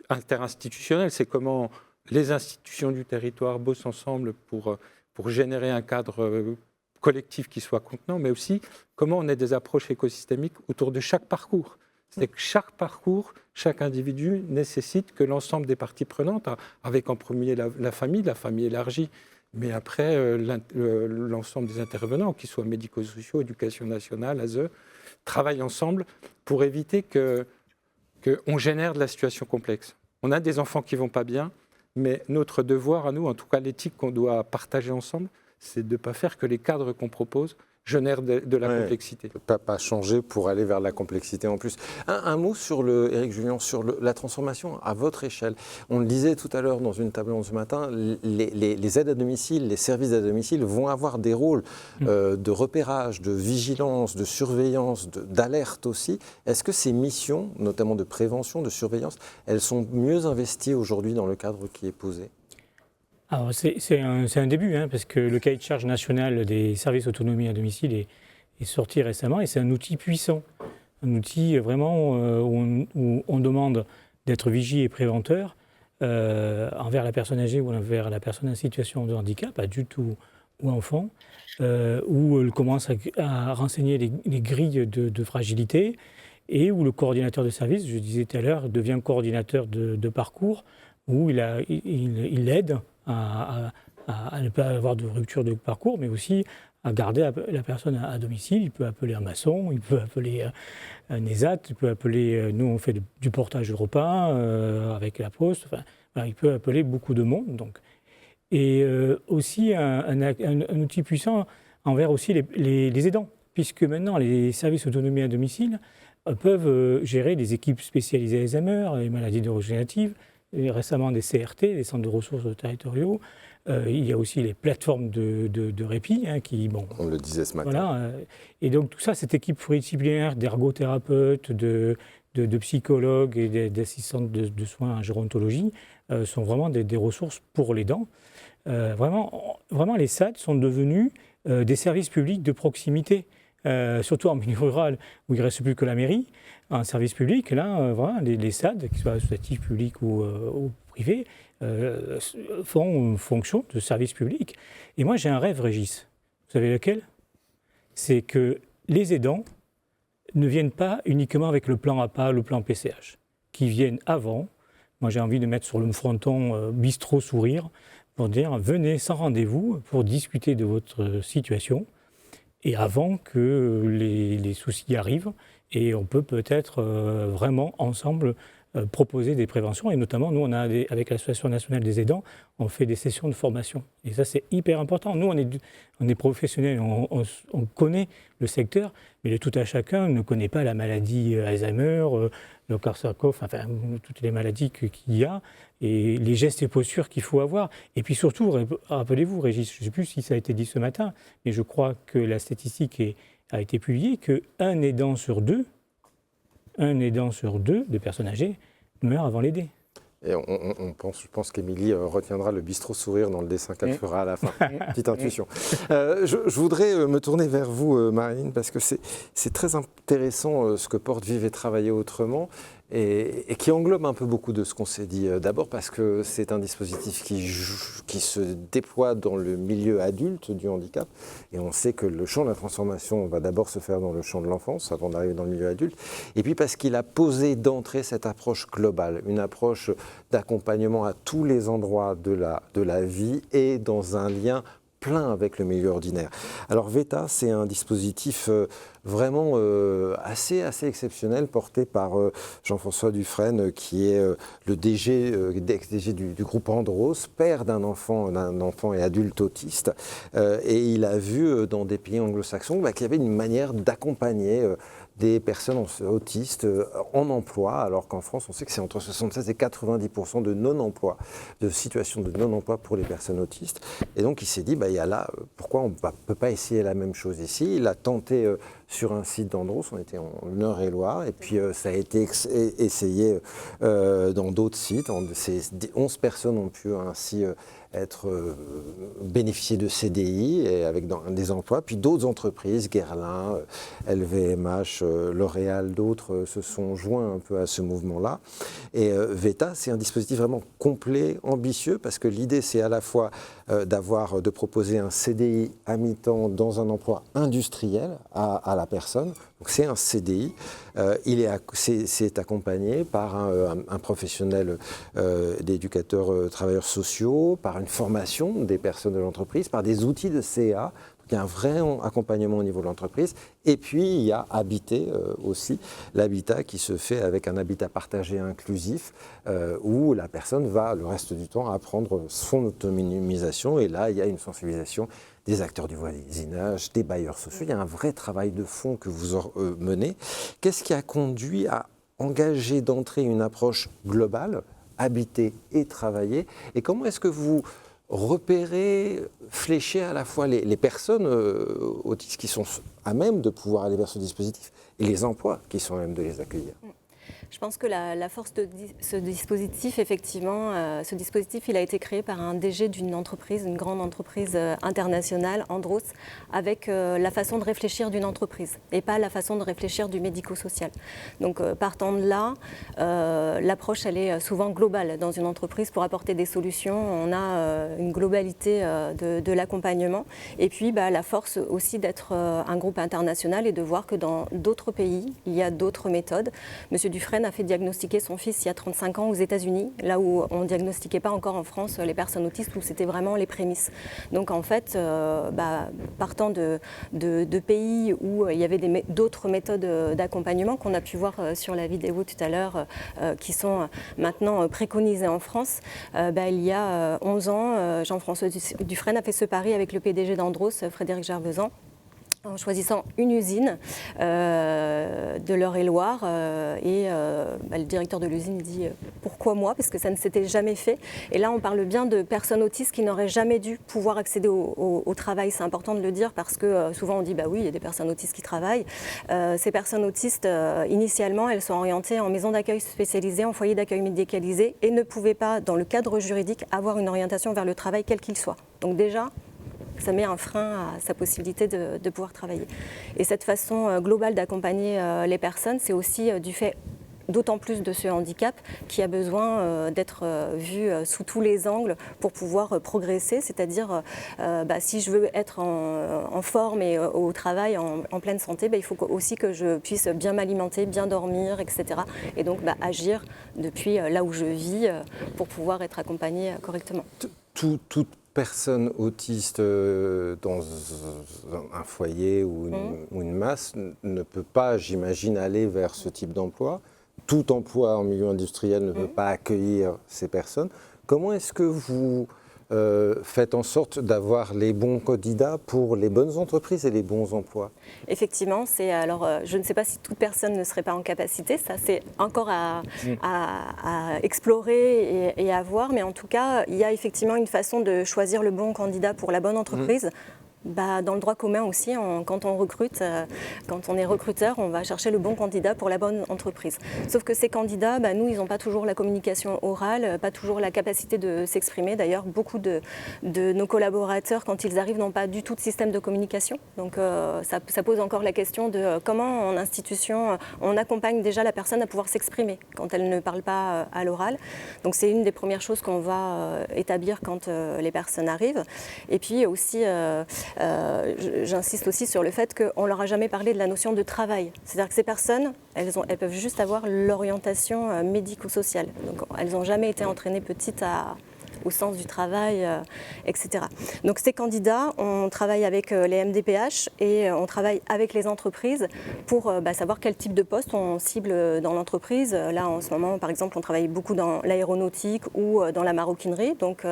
interinstitutionnelle. C'est comment les institutions du territoire bossent ensemble pour générer un cadre collectif qui soit contenant, mais aussi comment on a des approches écosystémiques autour de chaque parcours. C'est que chaque parcours, chaque individu nécessite que l'ensemble des parties prenantes, avec en premier la famille élargie, Mais après, l'ensemble des intervenants, qu'ils soient médico-sociaux, éducation nationale, ASE, travaillent ensemble pour éviter qu'on génère de la situation complexe. On a des enfants qui ne vont pas bien, mais notre devoir à nous, en tout cas l'éthique qu'on doit partager ensemble, c'est de ne pas faire que les cadres qu'on propose génèrent de la complexité. Pas changer pour aller vers la complexité en plus. Un mot sur Éric Jullian, sur la transformation à votre échelle. On le disait tout à l'heure dans une table ronde ce matin, les aides à domicile, les services à domicile vont avoir des rôles de repérage, de vigilance, de surveillance, d'alerte aussi. Est-ce que ces missions, notamment de prévention, de surveillance, elles sont mieux investies aujourd'hui dans le cadre qui est posé ? Alors c'est un début, parce que le cahier de charge national des services autonomie à domicile est sorti récemment et c'est un outil puissant, un outil vraiment où on demande d'être vigie et préventeur envers la personne âgée ou envers la personne en situation de handicap, adulte ou enfant, où elle commence à renseigner les grilles de fragilité et où le coordinateur de service, je disais tout à l'heure, devient coordinateur de parcours, où il aide à ne pas avoir de rupture de parcours, mais aussi à garder la personne à domicile. Il peut appeler un maçon, il peut appeler un ESAT, il peut appeler, nous on fait du portage de repas avec la poste, enfin, il peut appeler beaucoup de monde. Donc. Et aussi un outil puissant envers aussi les aidants, puisque maintenant les services autonomie à domicile peuvent gérer des équipes spécialisées Alzheimer, les maladies neurodégénératives, et récemment des CRT, des centres de ressources territoriaux. Il y a aussi les plateformes de répit qui... Bon, on le disait ce matin. Voilà, et donc tout ça, cette équipe pluridisciplinaire d'ergothérapeutes, de psychologues et d'assistantes de soins en gérontologie sont vraiment des ressources pour les dents. Vraiment, les SAD sont devenus des services publics de proximité, surtout en milieu rural où il ne reste plus que la mairie. Un service public, là, voilà, les SAD, qu'ils soient associatifs, publics ou privés, font fonction de service public. Et moi, j'ai un rêve, Régis. Vous savez lequel ? C'est que les aidants ne viennent pas uniquement avec le plan APA, le plan PCH, qui viennent avant. Moi, j'ai envie de mettre sur le fronton bistrot sourire pour dire venez sans rendez-vous pour discuter de votre situation et avant que les soucis arrivent. Et on peut peut-être vraiment ensemble proposer des préventions. Et notamment, nous, avec l'Association nationale des aidants, on fait des sessions de formation. Et ça, c'est hyper important. Nous, on est professionnels, on connaît le secteur, mais le tout à chacun ne connaît pas la maladie Alzheimer, le Korsakoff, enfin, toutes les maladies qu'il y a, et les gestes et postures qu'il faut avoir. Et puis surtout, rappelez-vous, Régis, je ne sais plus si ça a été dit ce matin, mais je crois que la statistique a été publiée qu'un aidant sur deux des personnes âgées meurt avant l'aider. Et je pense qu'Émilie retiendra le bistrot sourire dans le dessin qu'elle fera à la fin. Petite intuition. Je voudrais me tourner vers vous, Marilyn, parce que c'est très intéressant ce que porte Vivre et Travailler Autrement et qui englobe un peu beaucoup de ce qu'on s'est dit. D'abord parce que c'est un dispositif qui se déploie dans le milieu adulte du handicap. Et on sait que le champ de la transformation va d'abord se faire dans le champ de l'enfance avant d'arriver dans le milieu adulte. Et puis parce qu'il a posé d'entrée cette approche globale, une approche d'accompagnement à tous les endroits de la vie et dans un lien plein avec le milieu ordinaire. Alors VETA, c'est un dispositif vraiment assez exceptionnel porté par Jean-François Dufresne, qui est le ex-DG du groupe Andros, père d'un enfant et adulte autiste. Et il a vu dans des pays anglo-saxons qu'il y avait une manière d'accompagner des personnes autistes en emploi, alors qu'en France, on sait que c'est entre 76 et 90% de non-emploi, de situations de non-emploi pour les personnes autistes. Et donc, il s'est dit, il y a là, pourquoi on ne peut pas essayer la même chose ici ? Il a tenté sur un site d'Andros, on était en Eure-et-Loire, et puis ça a été essayé dans d'autres sites. 11 personnes ont pu ainsi bénéficier de CDI et avec des emplois. Puis d'autres entreprises, Guerlain, LVMH, L'Oréal, d'autres se sont joints un peu à ce mouvement-là. Et VETA, c'est un dispositif vraiment complet, ambitieux, parce que l'idée, c'est à la fois de proposer un CDI à mi-temps dans un emploi industriel à la personne, Donc c'est un CDI, c'est accompagné par un professionnel d'éducateurs travailleurs sociaux, par une formation des personnes de l'entreprise, par des outils de CA. Il y a un vrai accompagnement au niveau de l'entreprise. Et puis, il y a Habiter aussi, l'habitat qui se fait avec un habitat partagé inclusif, où la personne va le reste du temps apprendre son autonomisation. Et là, il y a une sensibilisation des acteurs du voisinage, des bailleurs sociaux. Il y a un vrai travail de fond que vous menez. Qu'est-ce qui a conduit à engager d'entrée une approche globale, habiter et travailler? Et comment est-ce que vous repérer, flécher à la fois les personnes autistes qui sont à même de pouvoir aller vers ce dispositif et les emplois qui sont à même de les accueillir? Je pense que la force de ce dispositif, effectivement, ce dispositif, il a été créé par un DG d'une entreprise, une grande entreprise internationale, Andros, avec la façon de réfléchir d'une entreprise et pas la façon de réfléchir du médico-social. Donc, partant de là, l'approche, elle est souvent globale dans une entreprise pour apporter des solutions. On a une globalité de l'accompagnement. Et puis, la force aussi d'être un groupe international et de voir que dans d'autres pays, il y a d'autres méthodes. Monsieur Dufresne a fait diagnostiquer son fils il y a 35 ans aux États-Unis, là où on ne diagnostiquait pas encore en France les personnes autistes, où c'était vraiment les prémices. Donc en fait, partant de pays où il y avait d'autres méthodes d'accompagnement qu'on a pu voir sur la vidéo tout à l'heure, qui sont maintenant préconisées en France, il y a 11 ans, Jean-François Dufresne a fait ce pari avec le PDG d'Andros, Frédéric Gervesan, en choisissant une usine de l'Eure-et-Loire. Le directeur de l'usine dit « Pourquoi moi ?» parce que ça ne s'était jamais fait. Et là, on parle bien de personnes autistes qui n'auraient jamais dû pouvoir accéder au travail. C'est important de le dire parce que souvent on dit « Bah oui, il y a des personnes autistes qui travaillent ». Ces personnes autistes, initialement, elles sont orientées en maison d'accueil spécialisée, en foyer d'accueil médicalisé et ne pouvaient pas, dans le cadre juridique, avoir une orientation vers le travail quel qu'il soit. Donc déjà, ça met un frein à sa possibilité de pouvoir travailler. Et cette façon globale d'accompagner les personnes, c'est aussi du fait d'autant plus de ce handicap qui a besoin d'être vu sous tous les angles pour pouvoir progresser. C'est-à-dire, si je veux être en forme et au travail en pleine santé, il faut aussi que je puisse bien m'alimenter, bien dormir, etc. Et donc agir depuis là où je vis pour pouvoir être accompagnée correctement. Toute personne autiste dans un foyer ou une masse ne peut pas, j'imagine, aller vers ce type d'emploi. Tout emploi en milieu industriel ne peut pas accueillir ces personnes. Comment est-ce que vous faites en sorte d'avoir les bons candidats pour les bonnes entreprises et les bons emplois? Effectivement, je ne sais pas si toute personne ne serait pas en capacité, ça c'est encore à explorer et à voir, mais en tout cas, il y a effectivement une façon de choisir le bon candidat pour la bonne entreprise. Dans le droit commun aussi, quand on recrute, quand on est recruteur, on va chercher le bon candidat pour la bonne entreprise. Sauf que ces candidats, nous, ils n'ont pas toujours la communication orale, pas toujours la capacité de s'exprimer. D'ailleurs, beaucoup de nos collaborateurs, quand ils arrivent, n'ont pas du tout de système de communication. Donc ça pose encore la question de comment, en institution, on accompagne déjà la personne à pouvoir s'exprimer quand elle ne parle pas à l'oral. Donc c'est une des premières choses qu'on va établir quand les personnes arrivent. Et puis aussi, j'insiste aussi sur le fait qu'on ne leur a jamais parlé de la notion de travail. C'est-à-dire que ces personnes, elles peuvent juste avoir l'orientation médico-sociale. Donc elles n'ont jamais été entraînées petites au sens du travail, etc. Donc ces candidats, on travaille avec les MDPH et on travaille avec les entreprises pour savoir quel type de poste on cible dans l'entreprise. Là, en ce moment, par exemple, on travaille beaucoup dans l'aéronautique ou dans la maroquinerie. Donc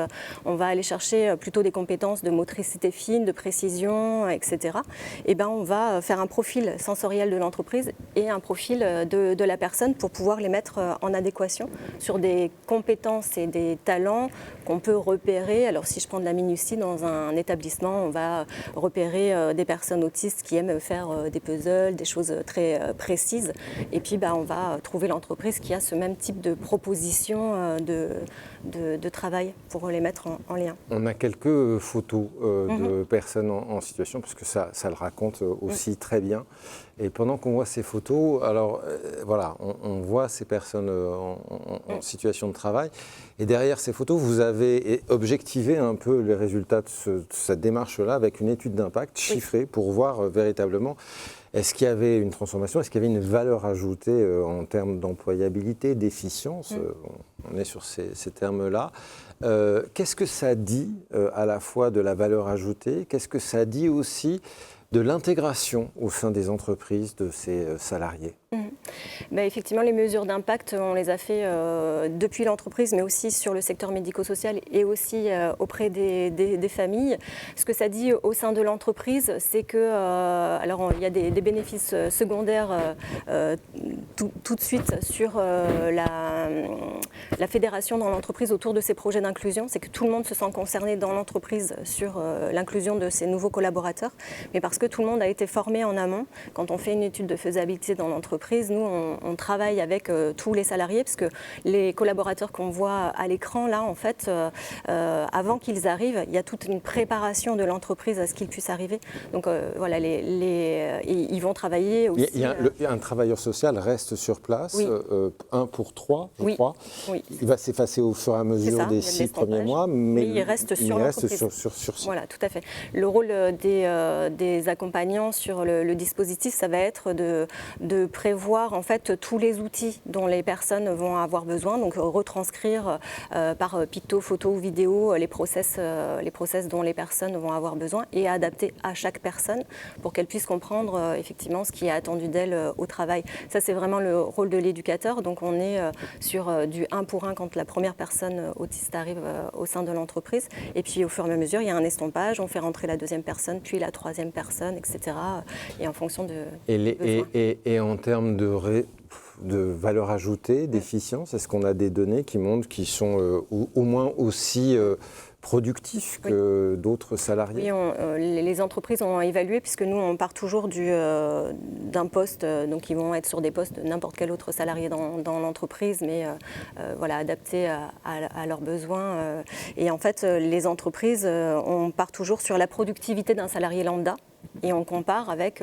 on va aller chercher plutôt des compétences de motricité fine, de précision, etc. Et on va faire un profil sensoriel de l'entreprise et un profil de la personne pour pouvoir les mettre en adéquation sur des compétences et des talents qu'on peut repérer. Alors si je prends de la minutie dans un établissement, on va repérer des personnes autistes qui aiment faire des puzzles, des choses très précises. Et puis on va trouver l'entreprise qui a ce même type de proposition de travail pour les mettre en lien. On a quelques photos de personnes en situation, parce que ça le raconte aussi très bien. Et pendant qu'on voit ces photos, alors voilà, on voit ces personnes en situation de travail. Et derrière ces photos, vous avez objectivé un peu les résultats de cette démarche-là avec une étude d'impact chiffrée pour voir véritablement Est-ce qu'il y avait une transformation? Est-ce qu'il y avait une valeur ajoutée en termes d'employabilité, d'efficience? On est sur ces termes-là. Qu'est-ce que ça dit à la fois de la valeur ajoutée? Qu'est-ce que ça dit aussi de l'intégration au sein des entreprises de ces salariés? Effectivement, les mesures d'impact, on les a fait depuis l'entreprise, mais aussi sur le secteur médico-social et aussi auprès des familles. Ce que ça dit au sein de l'entreprise, c'est que, alors il y a des bénéfices secondaires tout de suite sur la fédération dans l'entreprise autour de ces projets d'inclusion. C'est que tout le monde se sent concerné dans l'entreprise sur l'inclusion de ces nouveaux collaborateurs, mais parce que tout le monde a été formé en amont. Quand on fait une étude de faisabilité dans l'entreprise, nous, on travaille avec tous les salariés, parce que les collaborateurs qu'on voit à l'écran, là, en fait, avant qu'ils arrivent, il y a toute une préparation de l'entreprise à ce qu'ils puissent arriver. Donc, voilà, ils vont travailler aussi. Un travailleur social reste sur place, oui. 1 pour 3, je oui. crois. Oui. Il va s'effacer au fur et à mesure des 6 premiers mois, mais il reste sur site. Voilà, tout à fait. Le rôle des accompagnants sur le dispositif, ça va être de prévoir en fait tous les outils dont les personnes vont avoir besoin, donc retranscrire par picto, photo ou vidéo les process dont les personnes vont avoir besoin et adapter à chaque personne pour qu'elle puisse comprendre effectivement ce qui est attendu d'elle au travail. Ça, c'est vraiment le rôle de l'éducateur. Donc on est sur du 1 pour 1 quand la première personne autiste arrive au sein de l'entreprise, et puis au fur et à mesure il y a un estompage, on fait rentrer la deuxième personne, puis la troisième personne, etc. Et en fonction de et en termes de valeur ajoutée, d'efficience, est-ce qu'on a des données qui montrent qu'ils sont au moins aussi productifs que d'autres salariés? Oui, les entreprises ont évalué, puisque nous, on part toujours d'un poste, donc ils vont être sur des postes de n'importe quel autre salarié dans l'entreprise, mais voilà, adaptés à leurs besoins. Et en fait, les entreprises, on part toujours sur la productivité d'un salarié lambda. Et on compare avec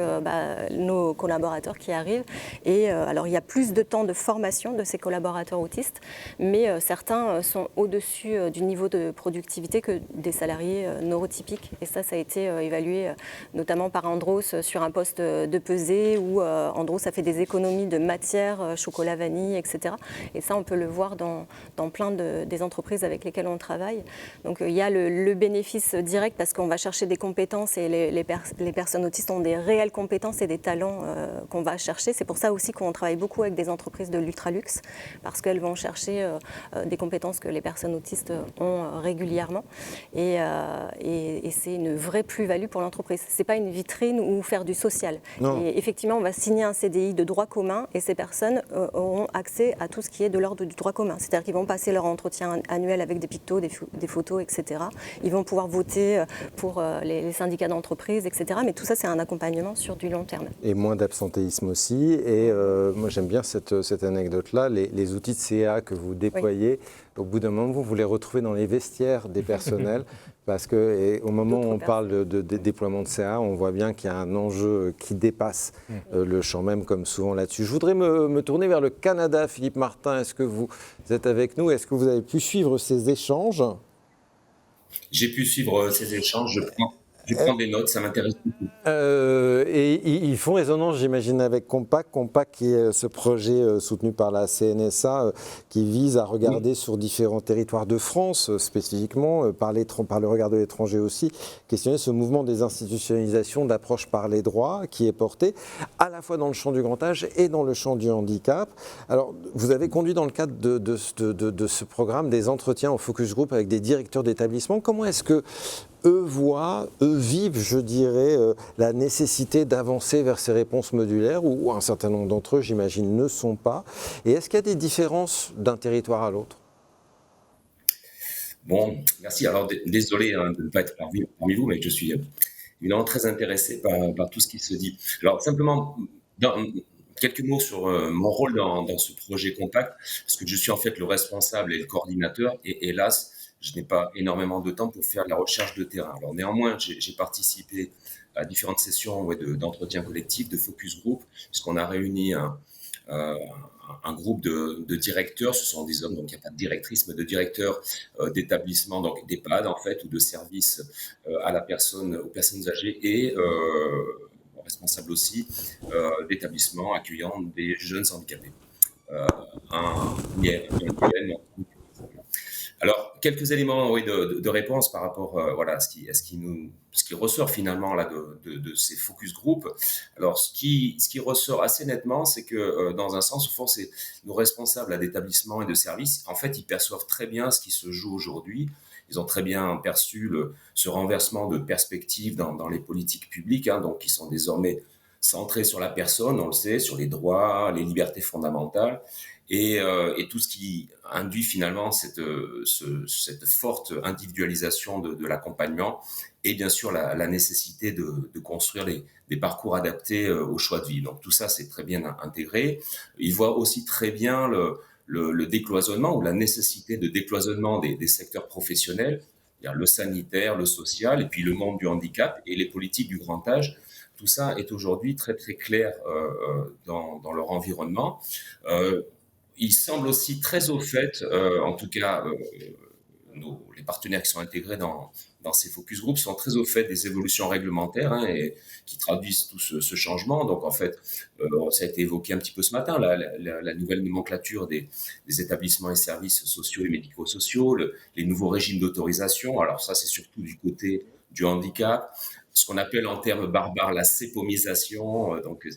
nos collaborateurs qui arrivent. Et alors, il y a plus de temps de formation de ces collaborateurs autistes, mais certains sont au-dessus du niveau de productivité que des salariés neurotypiques. Et ça a été évalué notamment par Andros sur un poste de pesée où Andros a fait des économies de matière, chocolat, vanille, etc. Et ça, on peut le voir dans plein des entreprises avec lesquelles on travaille. Donc, il y a le bénéfice direct parce qu'on va chercher des compétences et les personnes autistes ont des réelles compétences et des talents qu'on va chercher. C'est pour ça aussi qu'on travaille beaucoup avec des entreprises de l'ultraluxe, parce qu'elles vont chercher des compétences que les personnes autistes ont régulièrement. Et c'est une vraie plus-value pour l'entreprise. Ce n'est pas une vitrine ou faire du social. Non. Et effectivement, on va signer un CDI de droit commun et ces personnes auront accès à tout ce qui est de l'ordre du droit commun. C'est-à-dire qu'ils vont passer leur entretien annuel avec des pictos, des photos, etc. Ils vont pouvoir voter pour les syndicats d'entreprise, etc. Mais tout ça, c'est un accompagnement sur du long terme. Et moins d'absentéisme aussi. Et moi, j'aime bien cette anecdote-là. Les outils de CA que vous déployez, au bout d'un moment, vous les retrouvez dans les vestiaires des personnels. Parce qu'au moment où on parle de déploiement de CA, on voit bien qu'il y a un enjeu qui dépasse le champ même, comme souvent là-dessus. Je voudrais me tourner vers le Canada. Philippe Martin, est-ce que vous êtes avec nous? Est-ce que vous avez pu suivre ces échanges? J'ai pu suivre ces échanges. Je prends des notes, ça m'intéresse beaucoup. Et ils font résonance, j'imagine, avec Compact. Compact qui est ce projet soutenu par la CNSA qui vise à regarder sur différents territoires de France, spécifiquement, par le regard de l'étranger aussi, questionner ce mouvement des institutionnalisations d'approche par les droits qui est porté à la fois dans le champ du grand âge et dans le champ du handicap. Alors, vous avez conduit dans le cadre de ce programme des entretiens en focus group avec des directeurs d'établissements. Comment est-ce que eux vivent, je dirais, la nécessité d'avancer vers ces réponses modulaires, où un certain nombre d'entre eux, j'imagine, ne sont pas. Et est-ce qu'il y a des différences d'un territoire à l'autre? Bon, merci. Alors, désolé de ne pas être parmi vous, mais je suis évidemment très intéressé par tout ce qui se dit. Alors, simplement, quelques mots sur mon rôle dans ce projet Compact, parce que je suis en fait le responsable et le coordinateur, et hélas, je n'ai pas énormément de temps pour faire de la recherche de terrain. Alors néanmoins, j'ai participé à différentes sessions d'entretien collectif, de focus group, puisqu'on a réuni un groupe de directeurs. Ce sont des hommes, donc il n'y a pas de directrice, mais de directeurs d'établissements, donc d'EHPAD en fait, ou de services aux personnes âgées, et responsable aussi d'établissements accueillant des jeunes handicapés. Alors, quelques éléments de réponse par rapport à ce qui ressort finalement là, de ces focus group. Alors, ce qui ressort assez nettement, c'est que dans un sens, au fond, c'est nos responsables d'établissements et de services, en fait, ils perçoivent très bien ce qui se joue aujourd'hui. Ils ont très bien perçu ce renversement de perspective dans les politiques publiques, donc qui sont désormais centrées sur la personne, on le sait, sur les droits, les libertés fondamentales. Et tout ce qui induit finalement cette forte individualisation de l'accompagnement et bien sûr la nécessité de construire des parcours adaptés aux choix de vie. Donc tout ça, c'est très bien intégré. Il voit aussi très bien le décloisonnement ou la nécessité de décloisonnement des secteurs professionnels, c'est-à-dire le sanitaire, le social et puis le monde du handicap et les politiques du grand âge. Tout ça est aujourd'hui très très clair dans leur environnement. Ils semblent aussi très au fait, en tout cas, les partenaires qui sont intégrés dans ces focus groups sont très au fait des évolutions réglementaires et qui traduisent tout ce changement. Donc, en fait, ça a été évoqué un petit peu ce matin, la nouvelle nomenclature des établissements et services sociaux et médico-sociaux, les nouveaux régimes d'autorisation. Alors ça, c'est surtout du côté du handicap. Ce qu'on appelle en termes barbares la sépomisation, donc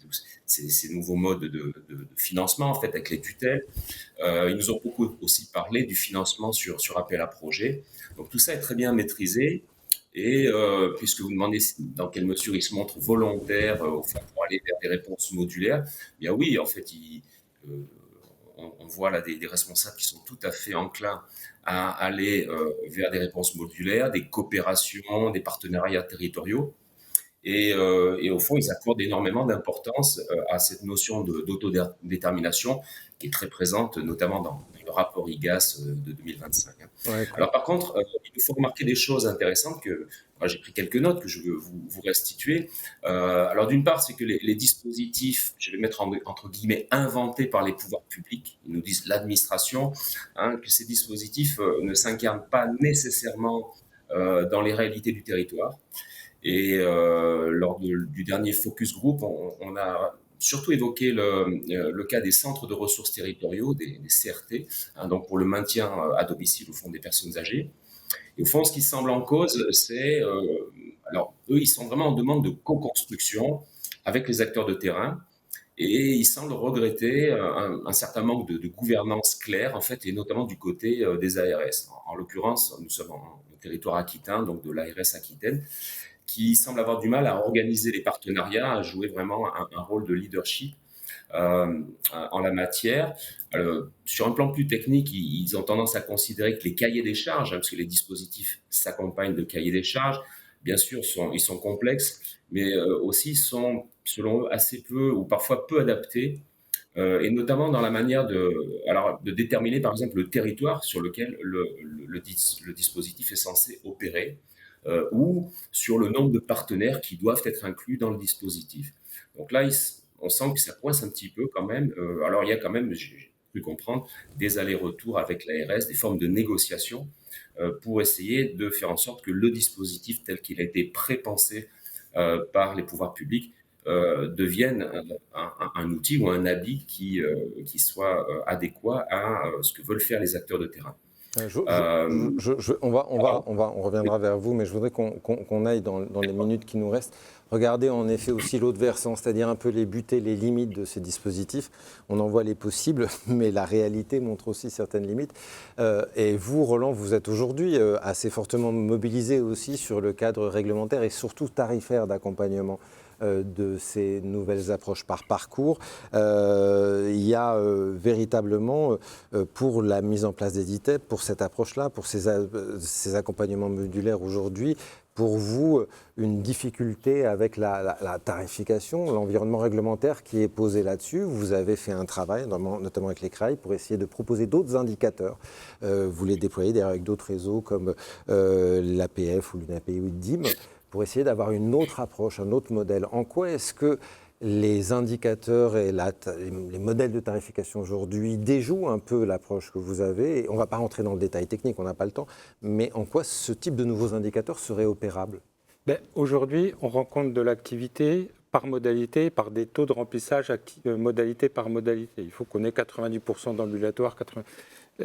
ces nouveaux modes de financement en fait avec les tutelles. Ils nous ont beaucoup aussi parlé du financement sur appel à projet. Donc tout ça est très bien maîtrisé et puisque vous demandez dans quelle mesure ils se montrent volontaires pour aller vers des réponses modulaires, eh bien oui, en fait, on voit là des responsables qui sont tout à fait enclins à aller vers des réponses modulaires, des coopérations, des partenariats territoriaux. Et au fond, ils accordent énormément d'importance à cette notion d'autodétermination qui est très présente, notamment dans le rapport IGAS de 2025. Ouais. Alors par contre, il faut remarquer des choses intéressantes que moi, j'ai pris quelques notes que je veux vous restituer. Alors d'une part, c'est que les dispositifs, je vais mettre entre guillemets, inventés par les pouvoirs publics, ils nous disent l'administration, que ces dispositifs ne s'incarnent pas nécessairement dans les réalités du territoire. Et lors du dernier focus group, on a surtout évoqué le cas des centres de ressources territoriaux, des CRT, donc pour le maintien à domicile au fond des personnes âgées. Et au fond, ce qui semble en cause, c'est, alors eux, ils sont vraiment en demande de co-construction avec les acteurs de terrain, et ils semblent regretter un certain manque de gouvernance claire, en fait, et notamment du côté des ARS. En l'occurrence, nous sommes en territoire aquitain, donc de l'ARS Aquitaine, qui semble avoir du mal à organiser les partenariats, à jouer vraiment un rôle de leadership en la matière. Sur un plan plus technique, ils ont tendance à considérer que les cahiers des charges, parce que les dispositifs s'accompagnent de cahiers des charges, bien sûr, ils sont complexes, mais aussi sont, selon eux, assez peu ou parfois peu adaptés, et notamment dans la manière de déterminer, par exemple, le territoire sur lequel le dispositif est censé opérer, ou sur le nombre de partenaires qui doivent être inclus dans le dispositif. Donc là, on sent que ça coince un petit peu quand même. Alors il y a quand même, j'ai pu comprendre, des allers-retours avec l'ARS, des formes de négociation pour essayer de faire en sorte que le dispositif tel qu'il a été prépensé par les pouvoirs publics devienne un outil ou un habit qui soit adéquat à ce que veulent faire les acteurs de terrain. On reviendra vers vous, mais je voudrais qu'on aille dans les minutes qui nous restent. Regardez en effet aussi l'autre versant, c'est-à-dire un peu les buts et les limites de ces dispositifs. On en voit les possibles, mais la réalité montre aussi certaines limites. Et vous, Roland, vous êtes aujourd'hui assez fortement mobilisé aussi sur le cadre réglementaire et surtout tarifaire d'accompagnement de ces nouvelles approches par parcours. Il y a véritablement, pour la mise en place des DITEP, pour cette approche-là, pour ces accompagnements modulaires aujourd'hui, pour vous, une difficulté avec la tarification, l'environnement réglementaire qui est posé là-dessus. Vous avez fait un travail, notamment avec les CRAI, pour essayer de proposer d'autres indicateurs. Vous les déployez d'ailleurs avec d'autres réseaux comme l'APF ou l'UNAPI ou le DIM, pour essayer d'avoir une autre approche, un autre modèle. En quoi est-ce que les indicateurs et les modèles de tarification aujourd'hui déjouent un peu l'approche que vous avez? On ne va pas rentrer dans le détail technique, on n'a pas le temps, mais en quoi ce type de nouveaux indicateurs serait opérable? Aujourd'hui, on rencontre de l'activité par modalité, par des taux de remplissage modalité par modalité. Il faut qu'on ait 90% d'ambulatoire.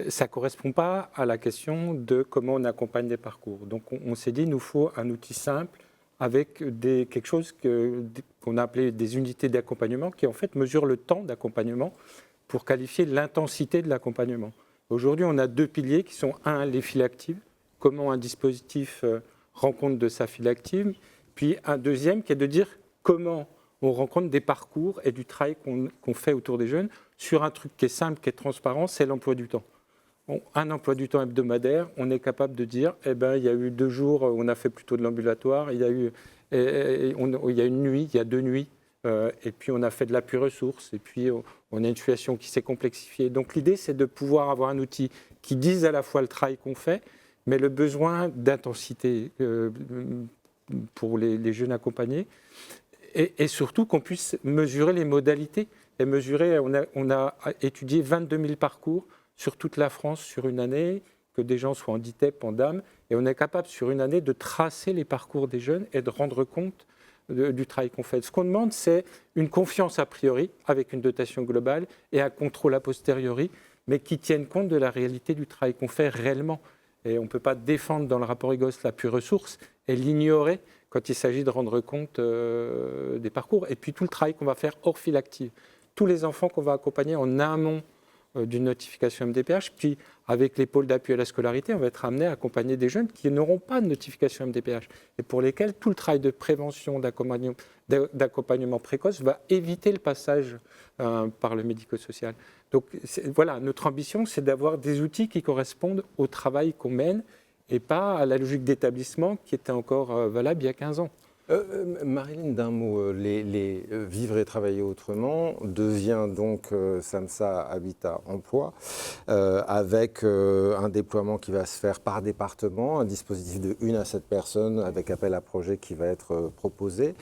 Ça ne correspond pas à la question de comment on accompagne des parcours. Donc on s'est dit, il nous faut un outil simple avec quelque chose qu'on a appelé des unités d'accompagnement qui en fait mesurent le temps d'accompagnement pour qualifier l'intensité de l'accompagnement. Aujourd'hui, on a 2 piliers qui sont, les files actives, comment un dispositif rend compte de sa file active, puis un deuxième qui est de dire comment on rencontre des parcours et du travail qu'on fait autour des jeunes sur un truc qui est simple, qui est transparent, c'est l'emploi du temps. Un emploi du temps hebdomadaire, on est capable de dire, il y a eu 2 jours, on a fait plutôt de l'ambulatoire, il y a une nuit, il y a 2 nuits, et puis on a fait de l'appui ressources, et puis on a une situation qui s'est complexifiée. Donc l'idée, c'est de pouvoir avoir un outil qui dise à la fois le travail qu'on fait, mais le besoin d'intensité pour les jeunes accompagnés, et surtout qu'on puisse mesurer les modalités. Et mesurer, on a étudié 22 000 parcours sur toute la France sur une année, que des gens soient en DITEP, en DAM, et on est capable sur une année de tracer les parcours des jeunes et de rendre compte du travail qu'on fait. Ce qu'on demande, c'est une confiance a priori, avec une dotation globale, et un contrôle a posteriori, mais qui tienne compte de la réalité du travail qu'on fait réellement. Et on ne peut pas défendre dans le rapport IGOS l'appui ressources et l'ignorer quand il s'agit de rendre compte des parcours. Et puis tout le travail qu'on va faire hors file active. Tous les enfants qu'on va accompagner en amont d'une notification MDPH, puis avec les pôles d'appui à la scolarité, on va être amené à accompagner des jeunes qui n'auront pas de notification MDPH et pour lesquels tout le travail de prévention, d'accompagnement précoce va éviter le passage par le médico-social. Donc voilà, notre ambition, c'est d'avoir des outils qui correspondent au travail qu'on mène et pas à la logique d'établissement qui était encore valable il y a 15 ans. Marilyn, d'un mot, Vivre et travailler autrement devient donc SAMSA Habitat Emploi avec un déploiement qui va se faire par département, un dispositif de 1 à 7 personnes avec appel à projet qui va être proposé.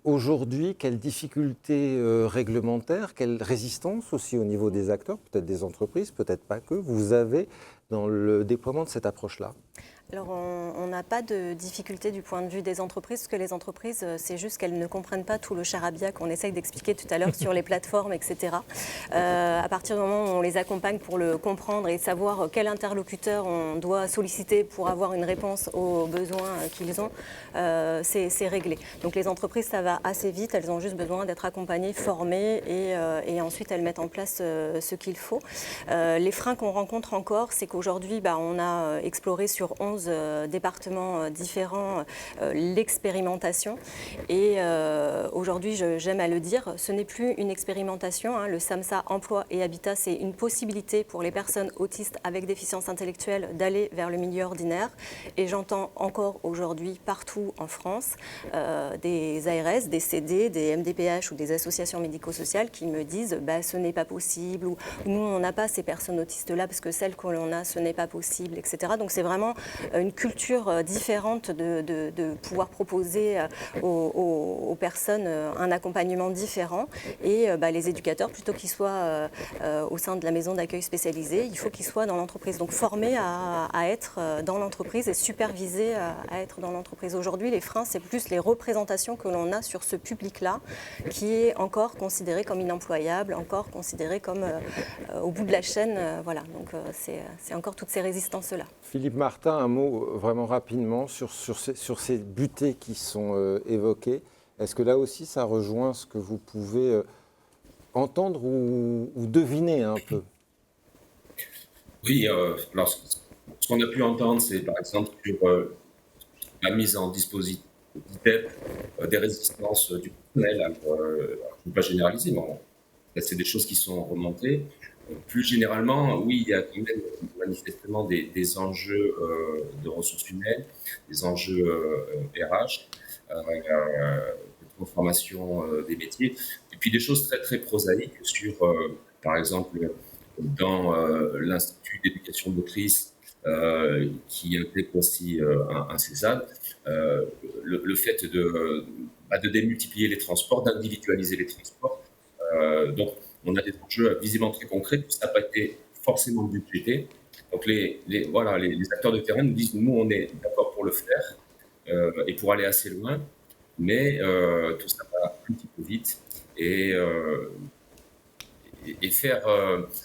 Aujourd'hui, quelles difficultés réglementaires, quelle résistance aussi au niveau des acteurs, peut-être des entreprises, peut-être pas que, vous avez dans le déploiement de cette approche-là ? Alors, on n'a pas de difficulté du point de vue des entreprises, parce que les entreprises, c'est juste qu'elles ne comprennent pas tout le charabia qu'on essaye d'expliquer tout à l'heure sur les plateformes, etc. À partir du moment où on les accompagne pour le comprendre et savoir quel interlocuteur on doit solliciter pour avoir une réponse aux besoins qu'ils ont, c'est réglé. Donc les entreprises, ça va assez vite, elles ont juste besoin d'être accompagnées, formées, et ensuite elles mettent en place ce qu'il faut. Les freins qu'on rencontre encore, c'est qu'aujourd'hui, on a exploré sur 11 départements différents l'expérimentation. Et aujourd'hui, j'aime à le dire, ce n'est plus une expérimentation. Le SAMSA Emploi et Habitat, c'est une possibilité pour les personnes autistes avec déficience intellectuelle d'aller vers le milieu ordinaire. Et j'entends encore aujourd'hui partout en France des ARS, des CD, des MDPH ou des associations médico-sociales qui me disent ce n'est pas possible, ou nous on n'a pas ces personnes autistes-là parce que celles que l'on a, ce n'est pas possible, etc. Donc c'est vraiment une culture différente de pouvoir proposer aux personnes un accompagnement différent. Et les éducateurs, plutôt qu'ils soient au sein de la maison d'accueil spécialisée, il faut qu'ils soient dans l'entreprise. Donc formés à être dans l'entreprise et supervisés à être dans l'entreprise. Aujourd'hui, les freins, c'est plus les représentations que l'on a sur ce public-là, qui est encore considéré comme inemployable, encore considéré comme au bout de la chaîne. Voilà, donc c'est encore toutes ces résistances-là. Philippe Martin, un mot vraiment rapidement sur ces butées qui sont évoquées. Est-ce que là aussi, ça rejoint ce que vous pouvez entendre ou deviner un peu ? Oui, alors, ce qu'on a pu entendre, c'est par exemple sur la mise en dispositif d'ITEP, des résistances du personnel. Alors, je ne veux pas généraliser, mais là, c'est des choses qui sont remontées. Plus généralement, oui, il y a quand même manifestement des enjeux de ressources humaines, des enjeux RH, de transformation des métiers, et puis des choses très, très prosaïques sur, par exemple, dans l'Institut d'éducation motrice, qui intègre aussi un CESAD, le fait de démultiplier les transports, d'individualiser les transports. Donc, on a des enjeux visiblement très concrets, tout ça n'a pas été forcément budgété. Donc les acteurs de terrain nous disent, nous on est d'accord pour le faire et pour aller assez loin, mais tout ça va vite et faire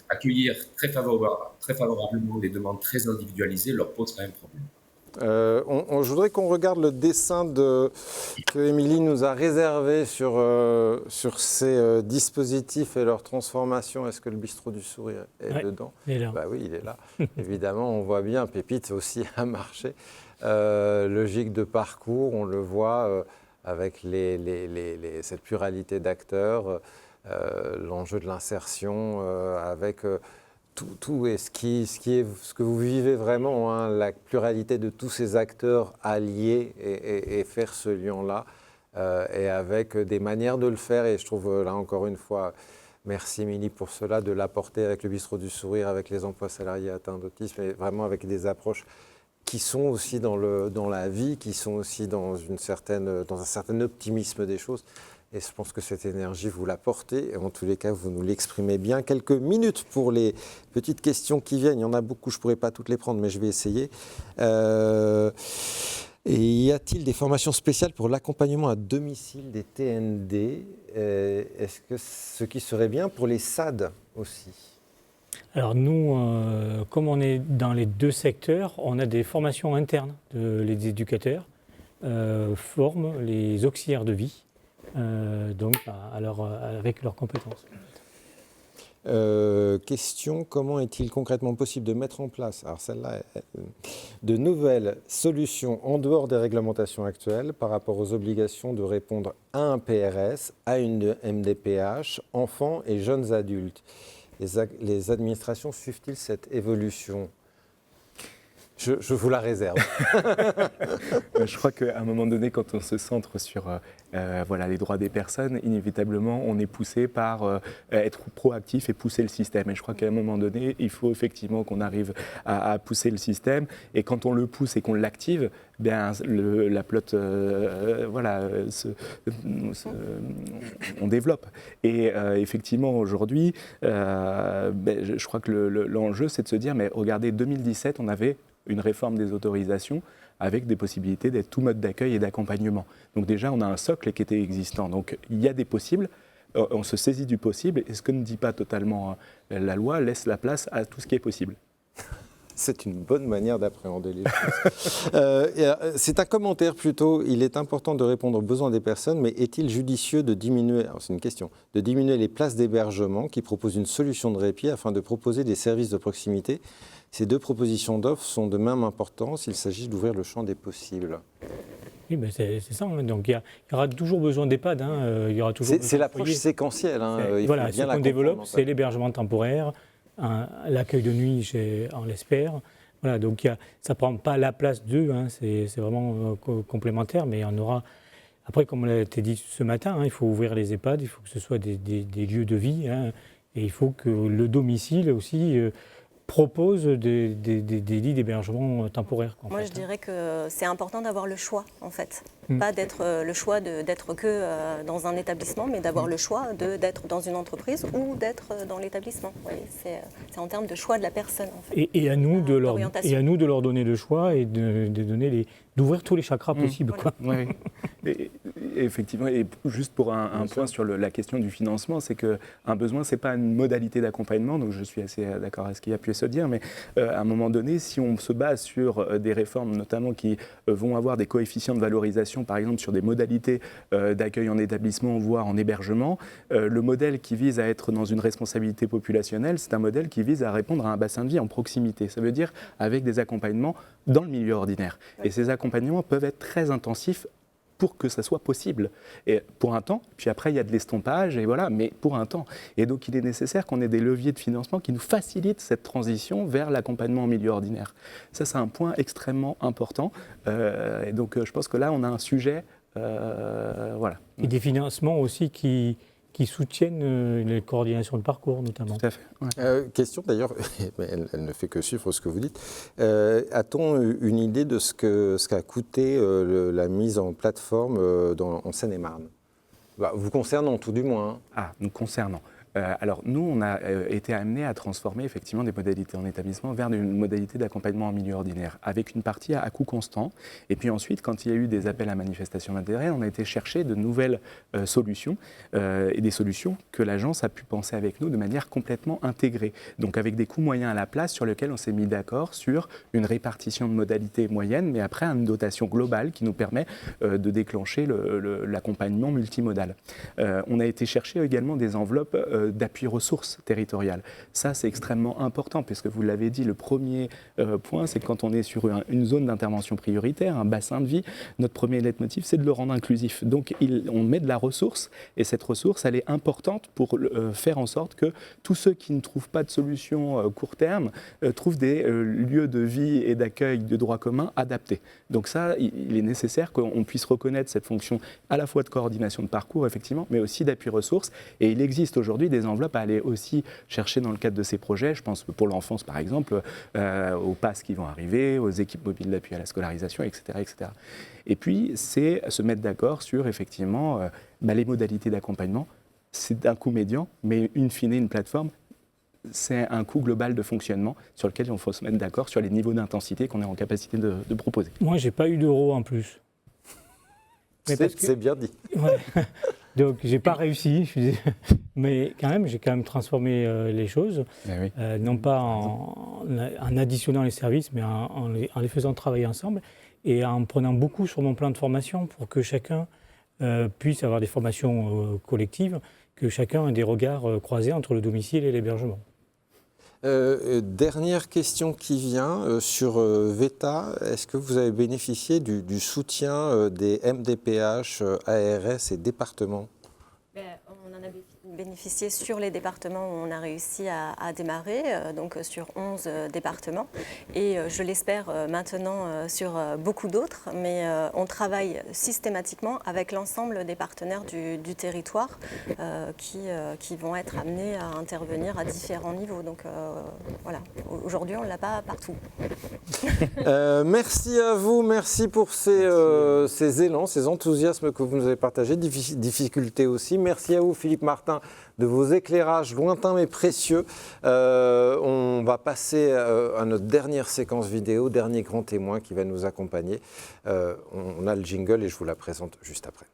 accueillir très favorablement les demandes très individualisées leur pose quand même problème. Je voudrais qu'on regarde le dessin que Émilie nous a réservé sur ces dispositifs et leur transformation. Est-ce que le bistrot du sourire est dedans? Il est là. Bah oui, il est là. Évidemment, on voit bien, Pépite aussi a marché. Logique de parcours, on le voit avec cette pluralité d'acteurs, l'enjeu de l'insertion, avec... Tout est ce que vous vivez vraiment, hein, la pluralité de tous ces acteurs alliés et faire ce lien-là, et avec des manières de le faire. Et je trouve là encore une fois, merci Émilie pour cela, de l'apporter avec le bistrot du sourire, avec les emplois salariés atteints d'autisme, et vraiment avec des approches qui sont aussi dans la vie, qui sont aussi dans un certain optimisme des choses. Et je pense que cette énergie, vous la portez. Et en tous les cas, vous nous l'exprimez bien. Quelques minutes pour les petites questions qui viennent. Il y en a beaucoup, je ne pourrai pas toutes les prendre, mais je vais essayer. Et y a-t-il des formations spéciales pour l'accompagnement à domicile des TND? Est-ce que ce qui serait bien pour les SAD aussi? Alors nous, comme on est dans les deux secteurs, on a des formations internes. Les éducateurs forment les auxiliaires de vie. Avec leurs compétences. Question, comment est-il concrètement possible de mettre en place, alors celle-là, de nouvelles solutions en dehors des réglementations actuelles par rapport aux obligations de répondre à un PRS, à une MDPH, enfants et jeunes adultes? Les administrations suivent-ils cette évolution? Je vous la réserve. Je crois qu'à un moment donné, quand on se centre sur les droits des personnes, inévitablement, on est poussé par être proactif et pousser le système. Et je crois qu'à un moment donné, il faut effectivement qu'on arrive à pousser le système. Et quand on le pousse et qu'on l'active, bien, la pelote, on développe. Et effectivement, aujourd'hui, je crois que l'enjeu, c'est de se dire, mais regardez, 2017, on avait une réforme des autorisations avec des possibilités d'être tout mode d'accueil et d'accompagnement. Donc déjà, on a un socle qui était existant. Donc il y a des possibles, on se saisit du possible, et ce que ne dit pas totalement la loi laisse la place à tout ce qui est possible. C'est une bonne manière d'appréhender les choses. C'est un commentaire plutôt. Il est important de répondre aux besoins des personnes, mais est-il judicieux de diminuer, alors c'est une question, de diminuer les places d'hébergement qui proposent une solution de répit afin de proposer des services de proximité? Ces deux propositions d'offres sont de même importance. Il s'agit d'ouvrir le champ des possibles. Oui, ben c'est ça. Hein. Donc il y aura toujours besoin d'EHPAD. Hein. C'est l'approche séquentielle. Hein. Voilà, ce qu'on développe, c'est l'hébergement temporaire, l'accueil de nuit, on l'espère. Voilà, donc ça ne prend pas la place d'eux. Hein. C'est vraiment complémentaire, mais on aura. Après, comme on l'a été dit ce matin, hein, il faut ouvrir les EHPAD, il faut que ce soit des lieux de vie, hein, et il faut que le domicile aussi propose des lits d'hébergement temporaire. Moi, je dirais que c'est important d'avoir le choix, en fait. Pas d'être le choix d'être que dans un établissement, mais d'avoir le choix d'être dans une entreprise ou d'être dans l'établissement. Oui, c'est en termes de choix de la personne, en fait. Et à nous de leur donner le choix et d'ouvrir tous les chakras possibles. Voilà. Quoi. Oui. Et effectivement, et juste pour un point sur la question du financement, c'est qu'un besoin, ce n'est pas une modalité d'accompagnement, donc je suis assez d'accord avec ce qui a pu se dire, mais à un moment donné, si on se base sur des réformes notamment qui vont avoir des coefficients de valorisation, par exemple sur des modalités d'accueil en établissement, voire en hébergement, le modèle qui vise à être dans une responsabilité populationnelle, c'est un modèle qui vise à répondre à un bassin de vie en proximité. Ça veut dire avec des accompagnements dans le milieu ordinaire. Et ces accompagnements peuvent être très intensifs pour que ça soit possible. Et pour un temps, puis après il y a de l'estompage, et voilà, mais pour un temps. Et donc il est nécessaire qu'on ait des leviers de financement qui nous facilitent cette transition vers l'accompagnement en milieu ordinaire. Ça, c'est un point extrêmement important. Et donc je pense que là, on a un sujet, voilà. Et des financements aussi qui soutiennent les coordinations de parcours, notamment. Tout à fait. Ouais. Question d'ailleurs, elle ne fait que suivre ce que vous dites. A-t-on une idée de ce qu'a coûté la mise en plateforme en Seine-et-Marne, vous concernant tout du moins? Nous concernant. Alors nous, on a été amené à transformer effectivement des modalités en établissement vers une modalité d'accompagnement en milieu ordinaire, avec une partie à coût constant. Et puis ensuite, quand il y a eu des appels à manifestation d'intérêt, on a été chercher de nouvelles solutions et des solutions que l'agence a pu penser avec nous de manière complètement intégrée. Donc avec des coûts moyens à la place sur lesquels on s'est mis d'accord sur une répartition de modalités moyennes, mais après une dotation globale qui nous permet de déclencher l'accompagnement multimodal. On a été chercher également des enveloppes d'appui ressources territoriales. Ça, c'est extrêmement important, puisque vous l'avez dit, le premier point, c'est que quand on est sur une zone d'intervention prioritaire, un bassin de vie, notre premier leitmotiv, c'est de le rendre inclusif. Donc, on met de la ressource, et cette ressource, elle est importante pour faire en sorte que tous ceux qui ne trouvent pas de solution court terme trouvent des lieux de vie et d'accueil de droit commun adaptés. Donc ça, il est nécessaire qu'on puisse reconnaître cette fonction à la fois de coordination de parcours, effectivement, mais aussi d'appui ressources. Et il existe aujourd'hui des enveloppes à aller aussi chercher dans le cadre de ces projets. Je pense pour l'enfance, par exemple, aux passes qui vont arriver, aux équipes mobiles d'appui à la scolarisation, etc., etc. Et puis, c'est se mettre d'accord sur, effectivement, les modalités d'accompagnement. C'est un coût médian, mais in fine, une plateforme, c'est un coût global de fonctionnement sur lequel il faut se mettre d'accord sur les niveaux d'intensité qu'on est en capacité de proposer. Moi, je n'ai pas eu d'euros en plus. C'est bien dit. Ouais. Donc, je n'ai pas réussi. Mais quand même, j'ai transformé les choses. Oui. Non pas en additionnant les services, mais en les faisant travailler ensemble et en prenant beaucoup sur mon plan de formation pour que chacun puisse avoir des formations collectives, que chacun ait des regards croisés entre le domicile et l'hébergement. Dernière question qui vient sur VETA. Est-ce que vous avez bénéficié du soutien des MDPH, ARS et départements ? On en a bénéficié sur les départements où on a réussi à démarrer, donc sur 11 départements. Et je l'espère maintenant sur beaucoup d'autres, mais on travaille systématiquement avec l'ensemble des partenaires du territoire qui vont être amenés à intervenir à différents niveaux. Donc voilà, aujourd'hui on ne l'a pas partout. Merci à vous, merci pour ces élans, ces enthousiasmes que vous nous avez partagés, difficultés aussi. Merci à vous Philippe Martin de vos éclairages lointains mais précieux. On va passer à notre dernière séquence vidéo, dernier grand témoin qui va nous accompagner. On a le jingle et je vous la présente juste après.